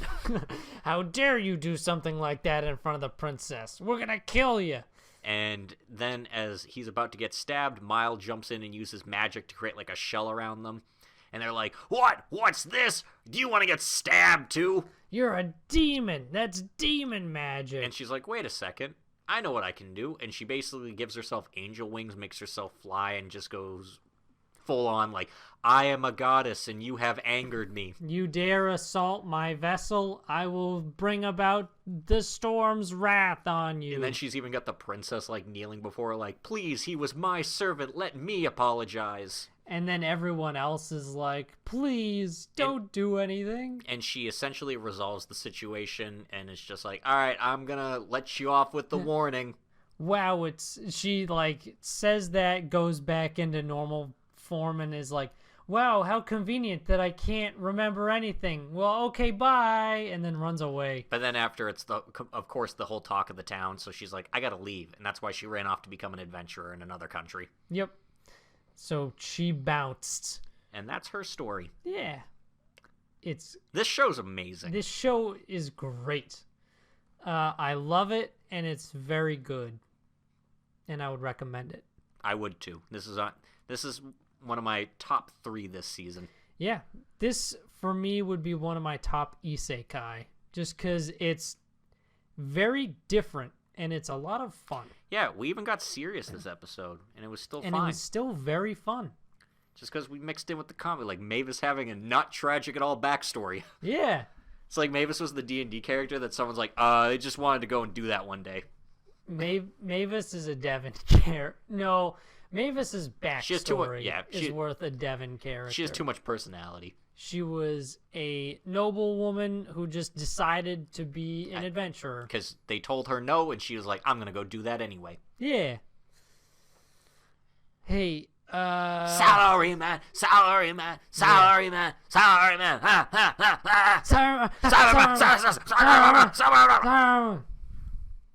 How dare you do something like that in front of the princess? We're gonna kill you. And then as he's about to get stabbed, Mile jumps in and uses magic to create like a shell around them. And they're like, "What? What's this? Do you want to get stabbed too?" You're a demon. That's demon magic. And she's like, "Wait a second. I know what I can do." And she basically gives herself angel wings, makes herself fly, and just goes full on like, "I am a goddess and you have angered me. You dare assault my vessel, I will bring about the storm's wrath on you." And then she's even got the princess like kneeling before her like, "Please, he was my servant. Let me apologize." And then everyone else is like, "Please, don't do anything." And she essentially resolves the situation and is just like, "All right, I'm gonna let you off with the warning." Wow, she like says that, goes back into normal form, and is like, "Wow, how convenient that I can't remember anything. Well, okay, bye," and then runs away. But then after, it's of course the whole talk of the town, so she's like, "I gotta leave," and that's why she ran off to become an adventurer in another country. Yep. So she bounced. And that's her story. Yeah. This show's amazing. This show is great. I love it, and it's very good. And I would recommend it. I would too. This is one of my top 3 this season. Yeah. This, for me, would be one of my top isekai. Just because it's very different, and it's a lot of fun. Yeah, we even got serious this episode, and it was still fine. And it was still very fun. Just because we mixed in with the comedy, like Mavis having a not tragic at all backstory. Yeah. It's like Mavis was the D&D character that someone's like, I just wanted to go and do that one day. Mavis is a Devon character. No, Mavis's backstory is worth a Devon character. She has too much personality. She was a noble woman who just decided to be an adventurer. Because they told her no, and she was like, I'm going to go do that anyway. Yeah. Hey, Salaryman, Salaryman, Salaryman, Salaryman, Salaryman.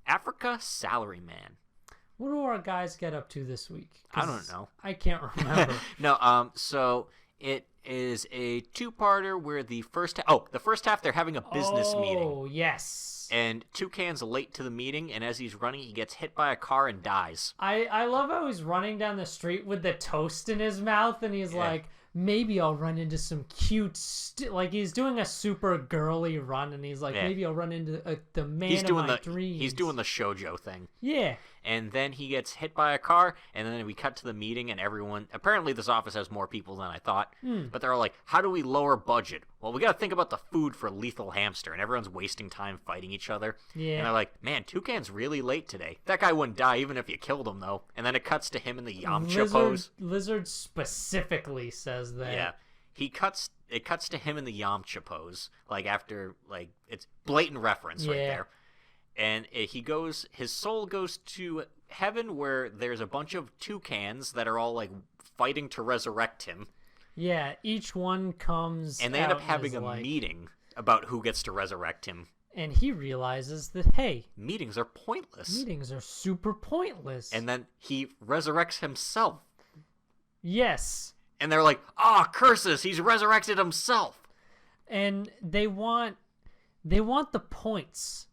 Africa Salaryman. What do our guys get up to this week? I don't know. I can't remember. No, so it is a 2-parter where the first half they're having a business meeting. Oh, yes. And Toucan's late to the meeting, and as he's running, he gets hit by a car and dies. I love how he's running down the street with the toast in his mouth, and he's like, maybe I'll run into some cute... like, he's doing a super girly run, and he's like, maybe I'll run into the man of my dreams. He's doing the shoujo thing. Yeah. And then he gets hit by a car, and then we cut to the meeting, and everyone... Apparently, this office has more people than I thought. But they're all like, how do we lower budget? Well, we got to think about the food for Lethal Hamster, and everyone's wasting time fighting each other. Yeah. And they're like, man, Toucan's really late today. That guy wouldn't die even if you killed him, though. And then it cuts to him in the Yamcha pose. Lizard specifically says that. Yeah. It cuts to him in the Yamcha pose, like after, like, it's blatant reference right there. And his soul goes to heaven where there's a bunch of toucans that are all, like, fighting to resurrect him. Yeah, each one comes and they end up having a meeting about who gets to resurrect him. And he realizes that, hey, meetings are pointless. Meetings are super pointless. And then he resurrects himself Yes. And they're like, curses, he's resurrected himself. And they want the points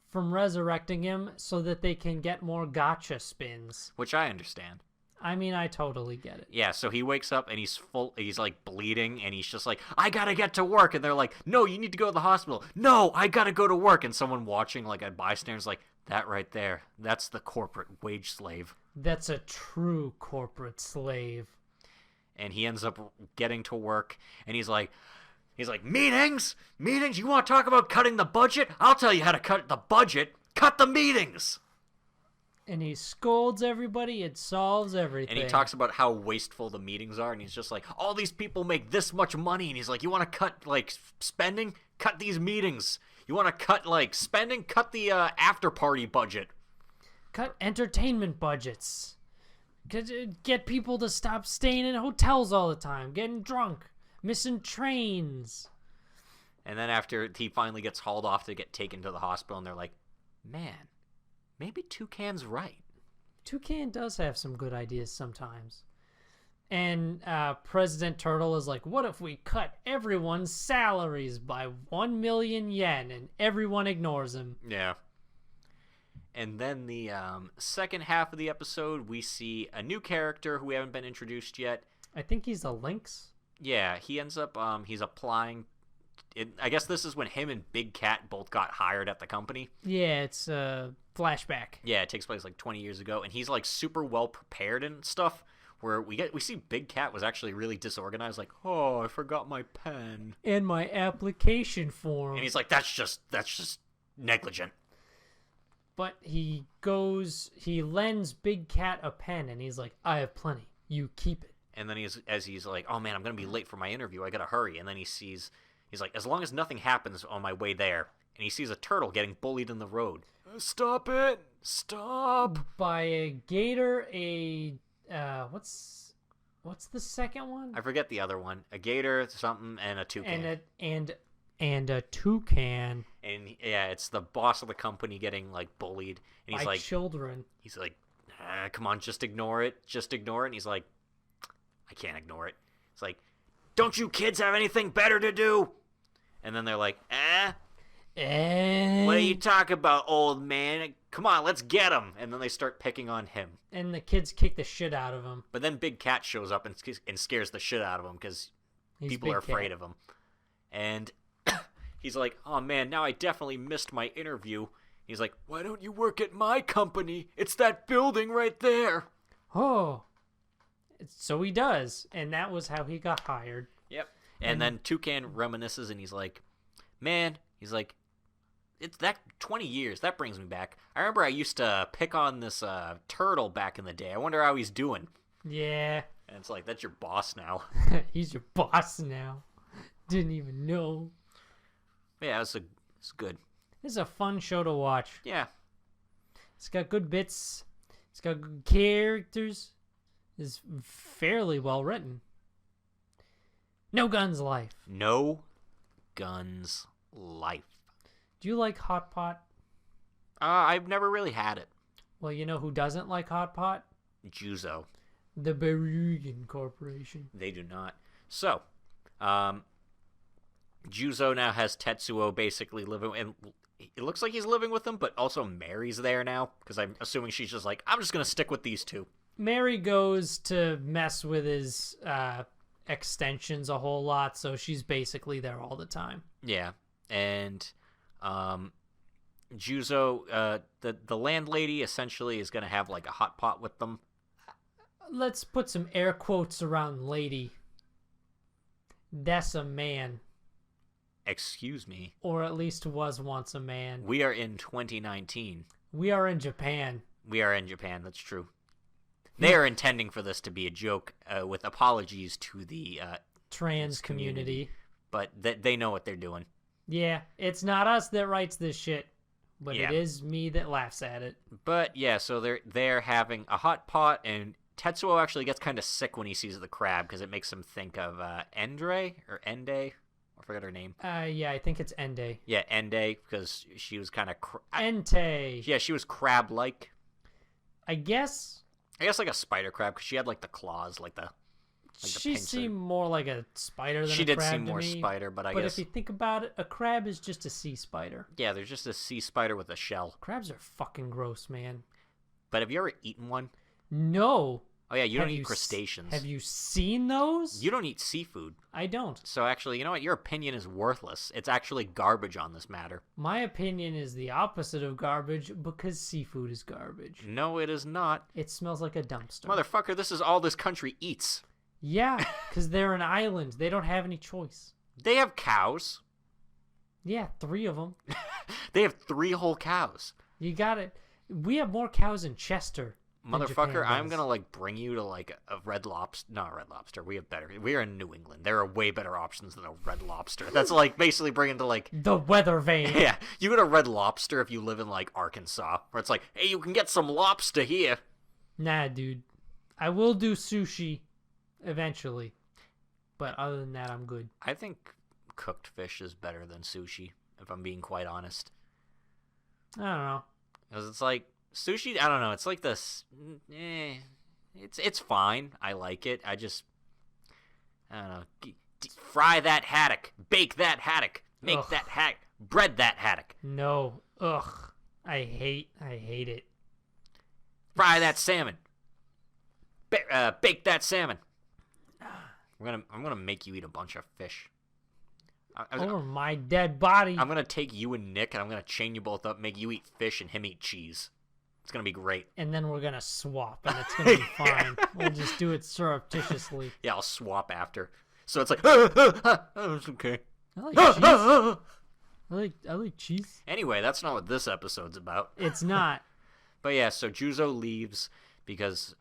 from resurrecting him so that they can get more gotcha spins. Which I understand. I mean, I totally get it. Yeah, so he wakes up and he's like bleeding, and he's just like, I gotta get to work. And they're like, no, you need to go to the hospital. No, I gotta go to work. And someone watching, like a bystander's like, that right there, that's the corporate wage slave. That's a true corporate slave. And he ends up getting to work, and he's like, meetings? Meetings? You want to talk about cutting the budget? I'll tell you how to cut the budget. Cut the meetings! And he scolds everybody. It solves everything. And he talks about how wasteful the meetings are, and he's just like, all these people make this much money, and he's like, you want to cut, like, spending? Cut these meetings. You want to cut, like, spending? Cut the after-party budget. Cut entertainment budgets. Get people to stop staying in hotels all the time, getting drunk, missing trains. And then after he finally gets hauled off to get taken to the hospital, and they're like, man, maybe Toucan's right. Toucan does have some good ideas sometimes. And President Turtle is like, what if we cut everyone's salaries by 1 million yen, and everyone ignores him? Yeah. And then the second half of the episode, we see a new character who we haven't been introduced yet. I think he's a Lynx. Yeah, he ends up, he's applying. I guess this is when him and Big Cat both got hired at the company. Yeah, it's a flashback. Yeah, it takes place like 20 years ago, and he's like super well prepared and stuff. Where we see Big Cat was actually really disorganized, like, oh, I forgot my pen and my application form. And he's like, that's just negligent. But he lends Big Cat a pen, and he's like, I have plenty. You keep it. And then he's like, oh man, I'm going to be late for my interview. I got to hurry. And then he's like, as long as nothing happens on my way there. And he sees a turtle getting bullied in the road. Stop it. Stop. By a gator, what's the second one? I forget the other one. A gator, something, and a toucan. And a toucan. And yeah, it's the boss of the company getting like bullied, and he's by like, children. He's like, come on, just ignore it, And he's like, I can't ignore it. It's like, don't you kids have anything better to do? And then they're like, what are you talking about, old man? Come on, let's get him. And then they start picking on him. And the kids kick the shit out of him. But then Big Cat shows up and scares the shit out of him because people are afraid of him. And he's like, oh man, now I definitely missed my interview. He's like, why don't you work at my company? It's that building right there. Oh. So he does. And that was how he got hired. Yep. And then Toucan reminisces and he's like, man, it's that 20 years. That brings me back. I remember I used to pick on this turtle back in the day. I wonder how he's doing. Yeah. And it's like, that's your boss now. He's your boss now. Didn't even know. Yeah, it's good. It's a fun show to watch. Yeah. It's got good bits. It's got good characters. It's fairly well written. No Guns Life. No Guns Life. Do you like Hot Pot? I've never really had it. Well, you know who doesn't like Hot Pot? Juzo. The Berugin Corporation. They do not. So, Juzo now has Tetsuo basically living, and it looks like he's living with them, but also Mary's there now, because I'm assuming she's just like, I'm just going to stick with these two. Mary goes to mess with his extensions a whole lot, so she's basically there all the time. Yeah, and Juzo, the landlady essentially is going to have like a hot pot with them. Let's put some air quotes around lady. That's a man. Excuse me. Or at least was once a man. We are in 2019. We are in Japan. We are in Japan, that's true. They are intending for this to be a joke, with apologies to the trans community. But they know what they're doing. Yeah, it's not us that writes this shit, but yeah. It is me that laughs at it. But yeah, so they're having a hot pot, and Tetsuo actually gets kind of sick when he sees the crab because it makes him think of Ende. I forgot her name. Yeah, I think it's Ende. Yeah, Ende, because she was kind of Entei. Yeah, she was crab-like. I guess like a spider crab, because she had like the claws, like the Like the She pincer. seemed more like a spider than She a did crab seem to more me. spider, but I But guess... if you think about it, a crab is just a sea spider. Yeah, there's just a sea spider with a shell. Crabs are fucking gross, man. But have you ever eaten one? No. Oh, yeah, you don't Have eat crustaceans. Have you seen those? You don't eat seafood. I don't. So actually, you know what? Your opinion is worthless. It's actually garbage on this matter. My opinion is the opposite of garbage because seafood is garbage. No, it is not. It smells like a dumpster. Motherfucker, this is all this country eats. Yeah, because they're an island. They don't have any choice. They have cows. Yeah, 3 of them. They have 3 whole cows. You got it. We have more cows in Chester. than Motherfucker, Japan I'm does. gonna like bring you to like a Red Lobster. Not a Red Lobster. We have better. We are in New England. There are way better options than a Red Lobster. That's like basically bringing to like. The weather vane. Yeah, you go to Red Lobster if you live in like Arkansas, where it's like, hey, you can get some lobster here. Nah, dude. I will do sushi eventually. But other than that, I'm good. I think cooked fish is better than sushi, if I'm being quite honest. I don't know. Because it's like sushi. I don't know. It's like this. It's fine. I like it. I don't know. Fry that haddock. Bake that haddock. Make Ugh. that haddock. Bread that haddock. No. Ugh. I hate it. Fry that salmon. Bake that salmon. I'm gonna make you eat a bunch of fish. Over my dead body. I'm gonna take you and Nick, and I'm gonna chain you both up, make you eat fish and him eat cheese. It's gonna be great. And then we're gonna swap, and it's gonna be fine. We'll just do it surreptitiously. Yeah, I'll swap after. So it's like, it's okay. I like cheese. I like cheese. Anyway, that's not what this episode's about. It's not. But yeah, so Juzo leaves because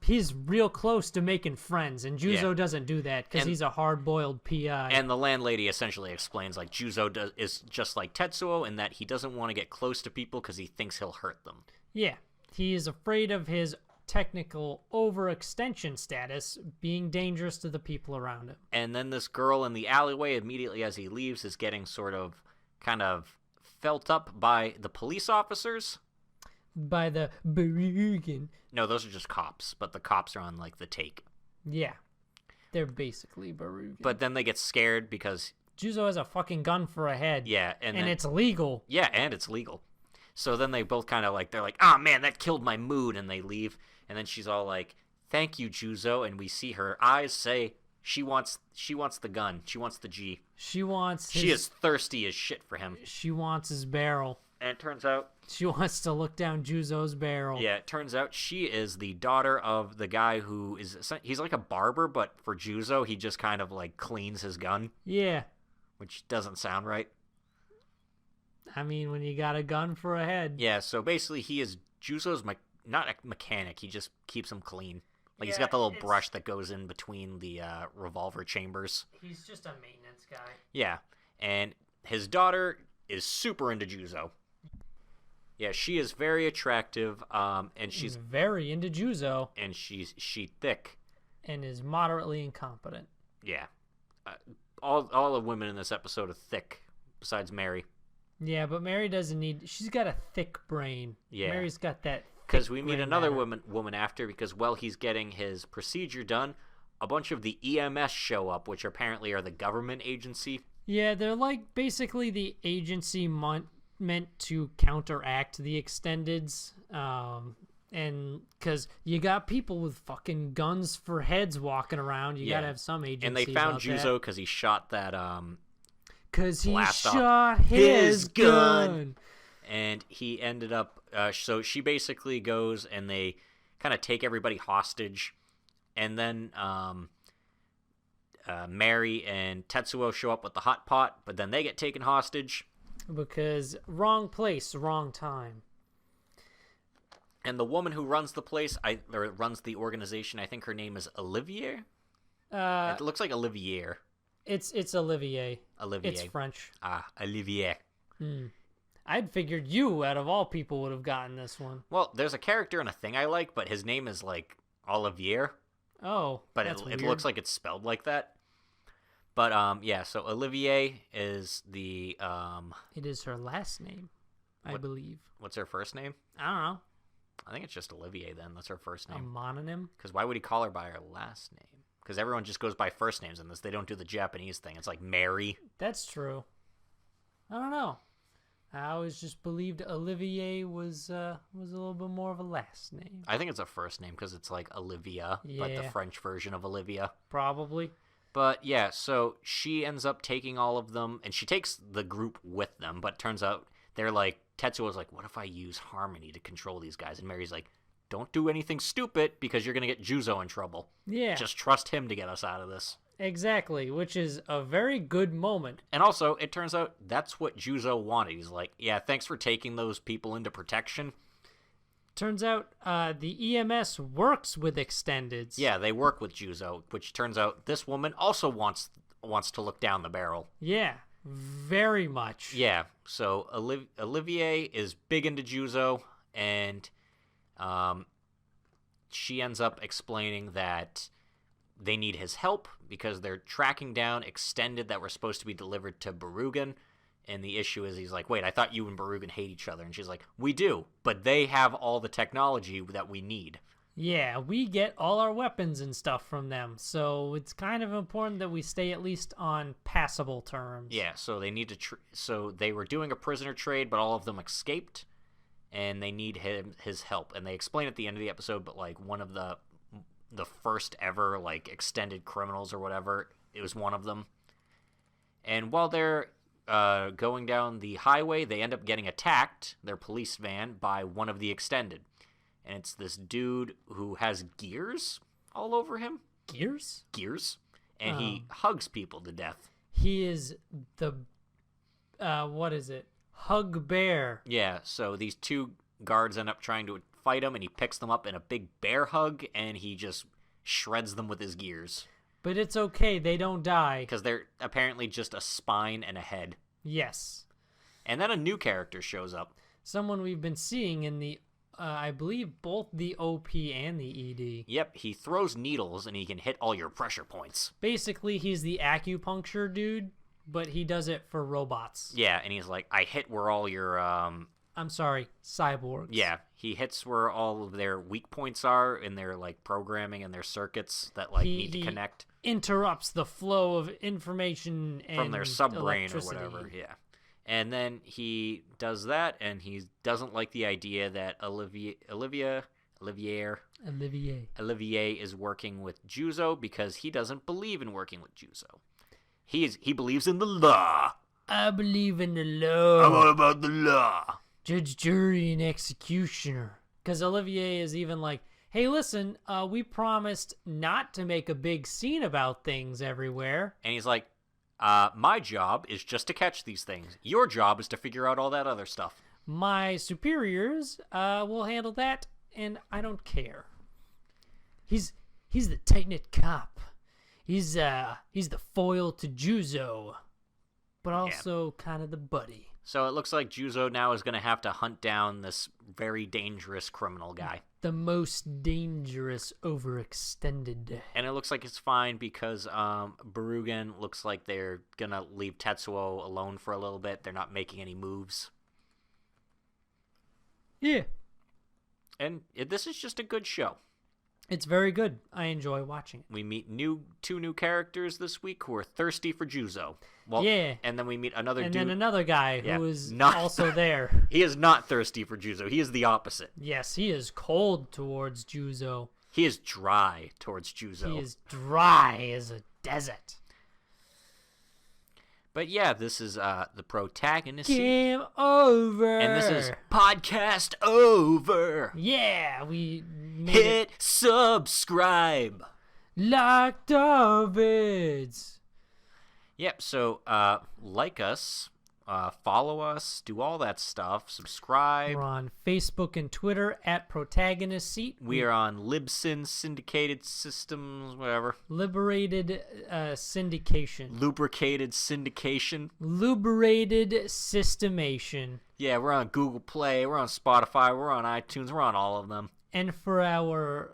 He's real close to making friends, and Juzo Yeah. doesn't do that because And- he's a hard-boiled PI. and the landlady essentially explains like Juzo is just like Tetsuo in that he doesn't want to get close to people because he thinks he'll hurt them. Yeah, he is afraid of his technical overextension status being dangerous to the people around him. And then this girl in the alleyway immediately as he leaves is getting sort of kind of felt up by the police officers. By the Barugan. No, those are just cops, but the cops are on like the take. Yeah, they're basically Barugan. But then they get scared because Juzo has a fucking gun for a head. yeah, and then, it's legal. yeah, and it's legal. So then they both kind of like they're like, "Oh man, that killed my mood," and they leave. And then she's all like, "Thank you, Juzo," and we see her eyes say she wants the gun. She wants the G. She wants She is thirsty as shit for him. She wants his barrel. And it turns out She wants to look down Juzo's barrel. yeah, it turns out she is the daughter of the guy who he's like a barber, but for Juzo, he just kind of like cleans his gun, Yeah. which doesn't sound right. I mean, when you got a gun for a head. Yeah, so basically he is Juzo's not a mechanic, he just keeps him clean. Like he's Yeah, got the little it's- brush that goes in between the revolver chambers. He's just a maintenance guy. Yeah, and his daughter is super into Juzo. Yeah, she is very attractive, and She's very into Juzo she thick. and is moderately incompetent. Yeah, all the women in this episode are thick, besides Mary. Yeah, but Mary doesn't need. She's got a thick brain. Yeah. Mary's got that. Because thick we meet brain another matter. woman after, because while he's getting his procedure done, a bunch of the EMS show up, which apparently are the government agency. Yeah, they're like basically the agency meant to counteract the extendeds. And because you got people with fucking guns for heads walking around, you Yeah. gotta have some agency. And they found Juzo because he shot that because he blast off shot his his gun. gun. and he ended up so she basically goes and they kind of take everybody hostage, and then Mary and Tetsuo show up with the hot pot, but then they get taken hostage, Because wrong place, wrong time. and the woman who runs the place or runs the organization, I think her name is Olivier. It looks like Olivier. It's Olivier. Olivier. It's French. Olivier. I'd figured you, out of all people, would have gotten this one. Well, there's a character in a thing I like, but his name is like Olivier. Oh, But that's it weird. looks like it's spelled like that. But yeah, so Olivier is the It is her last name, I believe. what's her first name? I don't know. I think it's just Olivier then. That's her first A name. mononym? Because why would he call her by her last name? because everyone just goes by first names in this. They don't do the Japanese thing. It's like Mary. That's true. I don't know. I always just believed Olivier was a little bit more of a last name. I think it's a first name because it's like Olivia, but the French version of Olivia. Probably. But yeah, so she ends up taking all of them, and she takes the group with them, but turns out they're like, Tetsuo's like, what if I use harmony to control these guys? And Mary's like, don't do anything stupid because you're going to get Juzo in trouble. Yeah. Just trust him to get us out of this. Exactly, which is a very good moment. And also, it turns out that's what Juzo wanted. He's like, yeah, thanks for taking those people into protection. Turns out the EMS works with extendeds. Yeah, they work with Juzo, which turns out this woman also wants to look down the barrel. Yeah, very much. Yeah, so Olivier is big into Juzo, and she ends up explaining that they need his help because they're tracking down extended that were supposed to be delivered to Barugan. And the issue is, he's like, wait, I thought you and Barugan hate each other. And she's like, we do, but they have all the technology that we need. Yeah, we get all our weapons and stuff from them. So it's kind of important that we stay at least on passable terms. Yeah, so they need to... so they were doing a prisoner trade, but all of them escaped. And they need his help. And they explain at the end of the episode, but like one of the first ever like extended criminals or whatever, it was one of them. And while they're going down the highway, they end up getting attacked, their police van, by one of the extended. And it's this dude who has gears all over him. Gears? Gears. And he hugs people to death. He is the, what is it? Hug bear. Yeah, so these two guards end up trying to fight him, and he picks them up in a big bear hug, and he just shreds them with his gears. But it's okay, they don't die. Because they're apparently just a spine and a head. Yes. And then a new character shows up. Someone we've been seeing in the, I believe, both the OP and the ED. Yep, he throws needles, and he can hit all your pressure points. Basically, he's the acupuncture dude, but he does it for robots. Yeah, and he's like, I hit where all your, I'm sorry, cyborgs. Yeah, he hits where all of their weak points are in their, like, programming and their circuits that, like, need to connect. Interrupts the flow of information and from their subbrain or whatever, yeah. And then he does that, and he doesn't like the idea that Olivier is working with Juzo because he doesn't believe in working with Juzo. He believes in the law. I believe in the law. I'm all about the law. Judge, jury, and executioner. Because Olivier is even like, hey, listen, we promised not to make a big scene about things everywhere. And he's like, my job is just to catch these things. Your job is to figure out all that other stuff. My superiors will handle that, and I don't care. He's the tight-knit cop. He's the foil to Juzo, but also kind of the buddy. So it looks like Juzo now is going to have to hunt down this very dangerous criminal guy. The most dangerous overextended. And it looks like it's fine because Barugan looks like they're going to leave Tetsuo alone for a little bit. They're not making any moves. Yeah. And this is just a good show. It's very good. I enjoy watching it. We meet two new characters this week who are thirsty for Juzo. Well, yeah. And then we meet another dude. And then another guy who is also there. He is not thirsty for Juzo. He is the opposite. Yes, he is cold towards Juzo. He is dry towards Juzo. He is dry as a desert. But yeah, this is the Protagonist. Game over. And this is podcast over. Yeah, we hit subscribe. Like Davids. Yep, so like us, follow us, do all that stuff, subscribe. We're on Facebook and Twitter at Protagonist Seat. We are on Libsyn, Syndicated Systems, whatever. Liberated Syndication. Lubricated Syndication. Liberated Systemation. Yeah, we're on Google Play, we're on Spotify, we're on iTunes, we're on all of them. And for our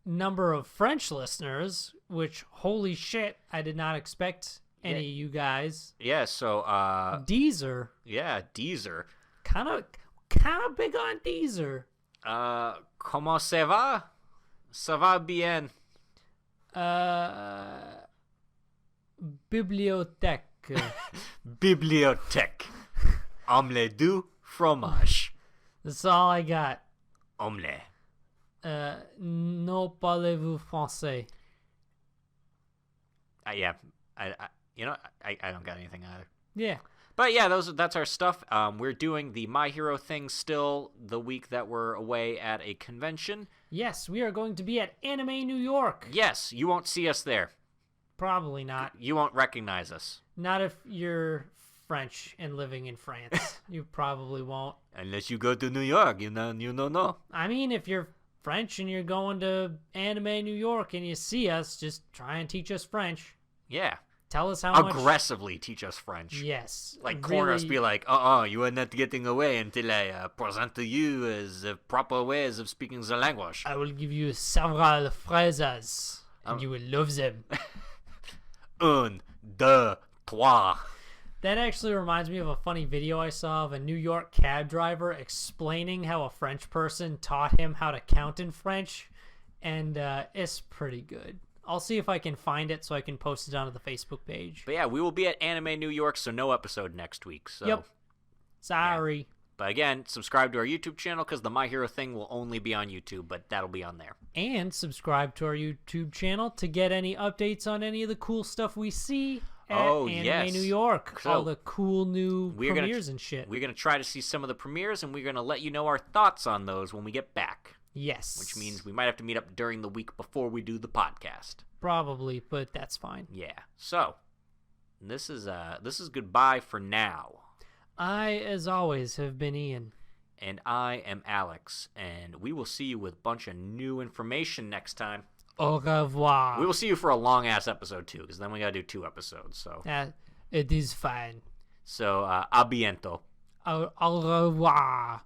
number of French listeners, which, holy shit, I did not expect any of you guys. Yeah, so Deezer. Yeah, Deezer. Kind of big on Deezer. Comment ça va? Ça va bien. Bibliothèque. Bibliothèque. Omelette du fromage. That's all I got. Omelette. No parlez-vous français? Yeah, I don't got anything either. Yeah. But yeah, that's our stuff. We're doing the My Hero thing still the week that we're away at a convention. Yes, we are going to be at Anime New York. Yes, you won't see us there. Probably not. You won't recognize us. Not if you're French and living in France. You probably won't. Unless you go to New York, you know. I mean, if you're French and you're going to Anime New York and you see us, just try and teach us French. Yeah. Tell us how aggressively teach us French. Yes. Like corner us, be like, you are not getting away until I present to you as the proper ways of speaking the language. I will give you several phrases, and you will love them. Un, deux, trois. That actually reminds me of a funny video I saw of a New York cab driver explaining how a French person taught him how to count in French, and it's pretty good. I'll see if I can find it so I can post it onto the Facebook page. But yeah, we will be at Anime New York, so no episode next week. So. Yep. Sorry. Yeah. But again, subscribe to our YouTube channel because the My Hero thing will only be on YouTube, but that'll be on there. And subscribe to our YouTube channel to get any updates on any of the cool stuff we see at Anime New York. So all the cool new premieres and shit. We're going to try to see some of the premieres, and we're going to let you know our thoughts on those when we get back. Yes. Which means we might have to meet up during the week before we do the podcast. Probably, but that's fine. Yeah. So, this is goodbye for now. I, as always, have been Ian. And I am Alex, and we will see you with a bunch of new information next time. Au revoir. We will see you for a long-ass episode, too, because then we got to do 2 episodes, so. It is fine. So, a biento. Au revoir.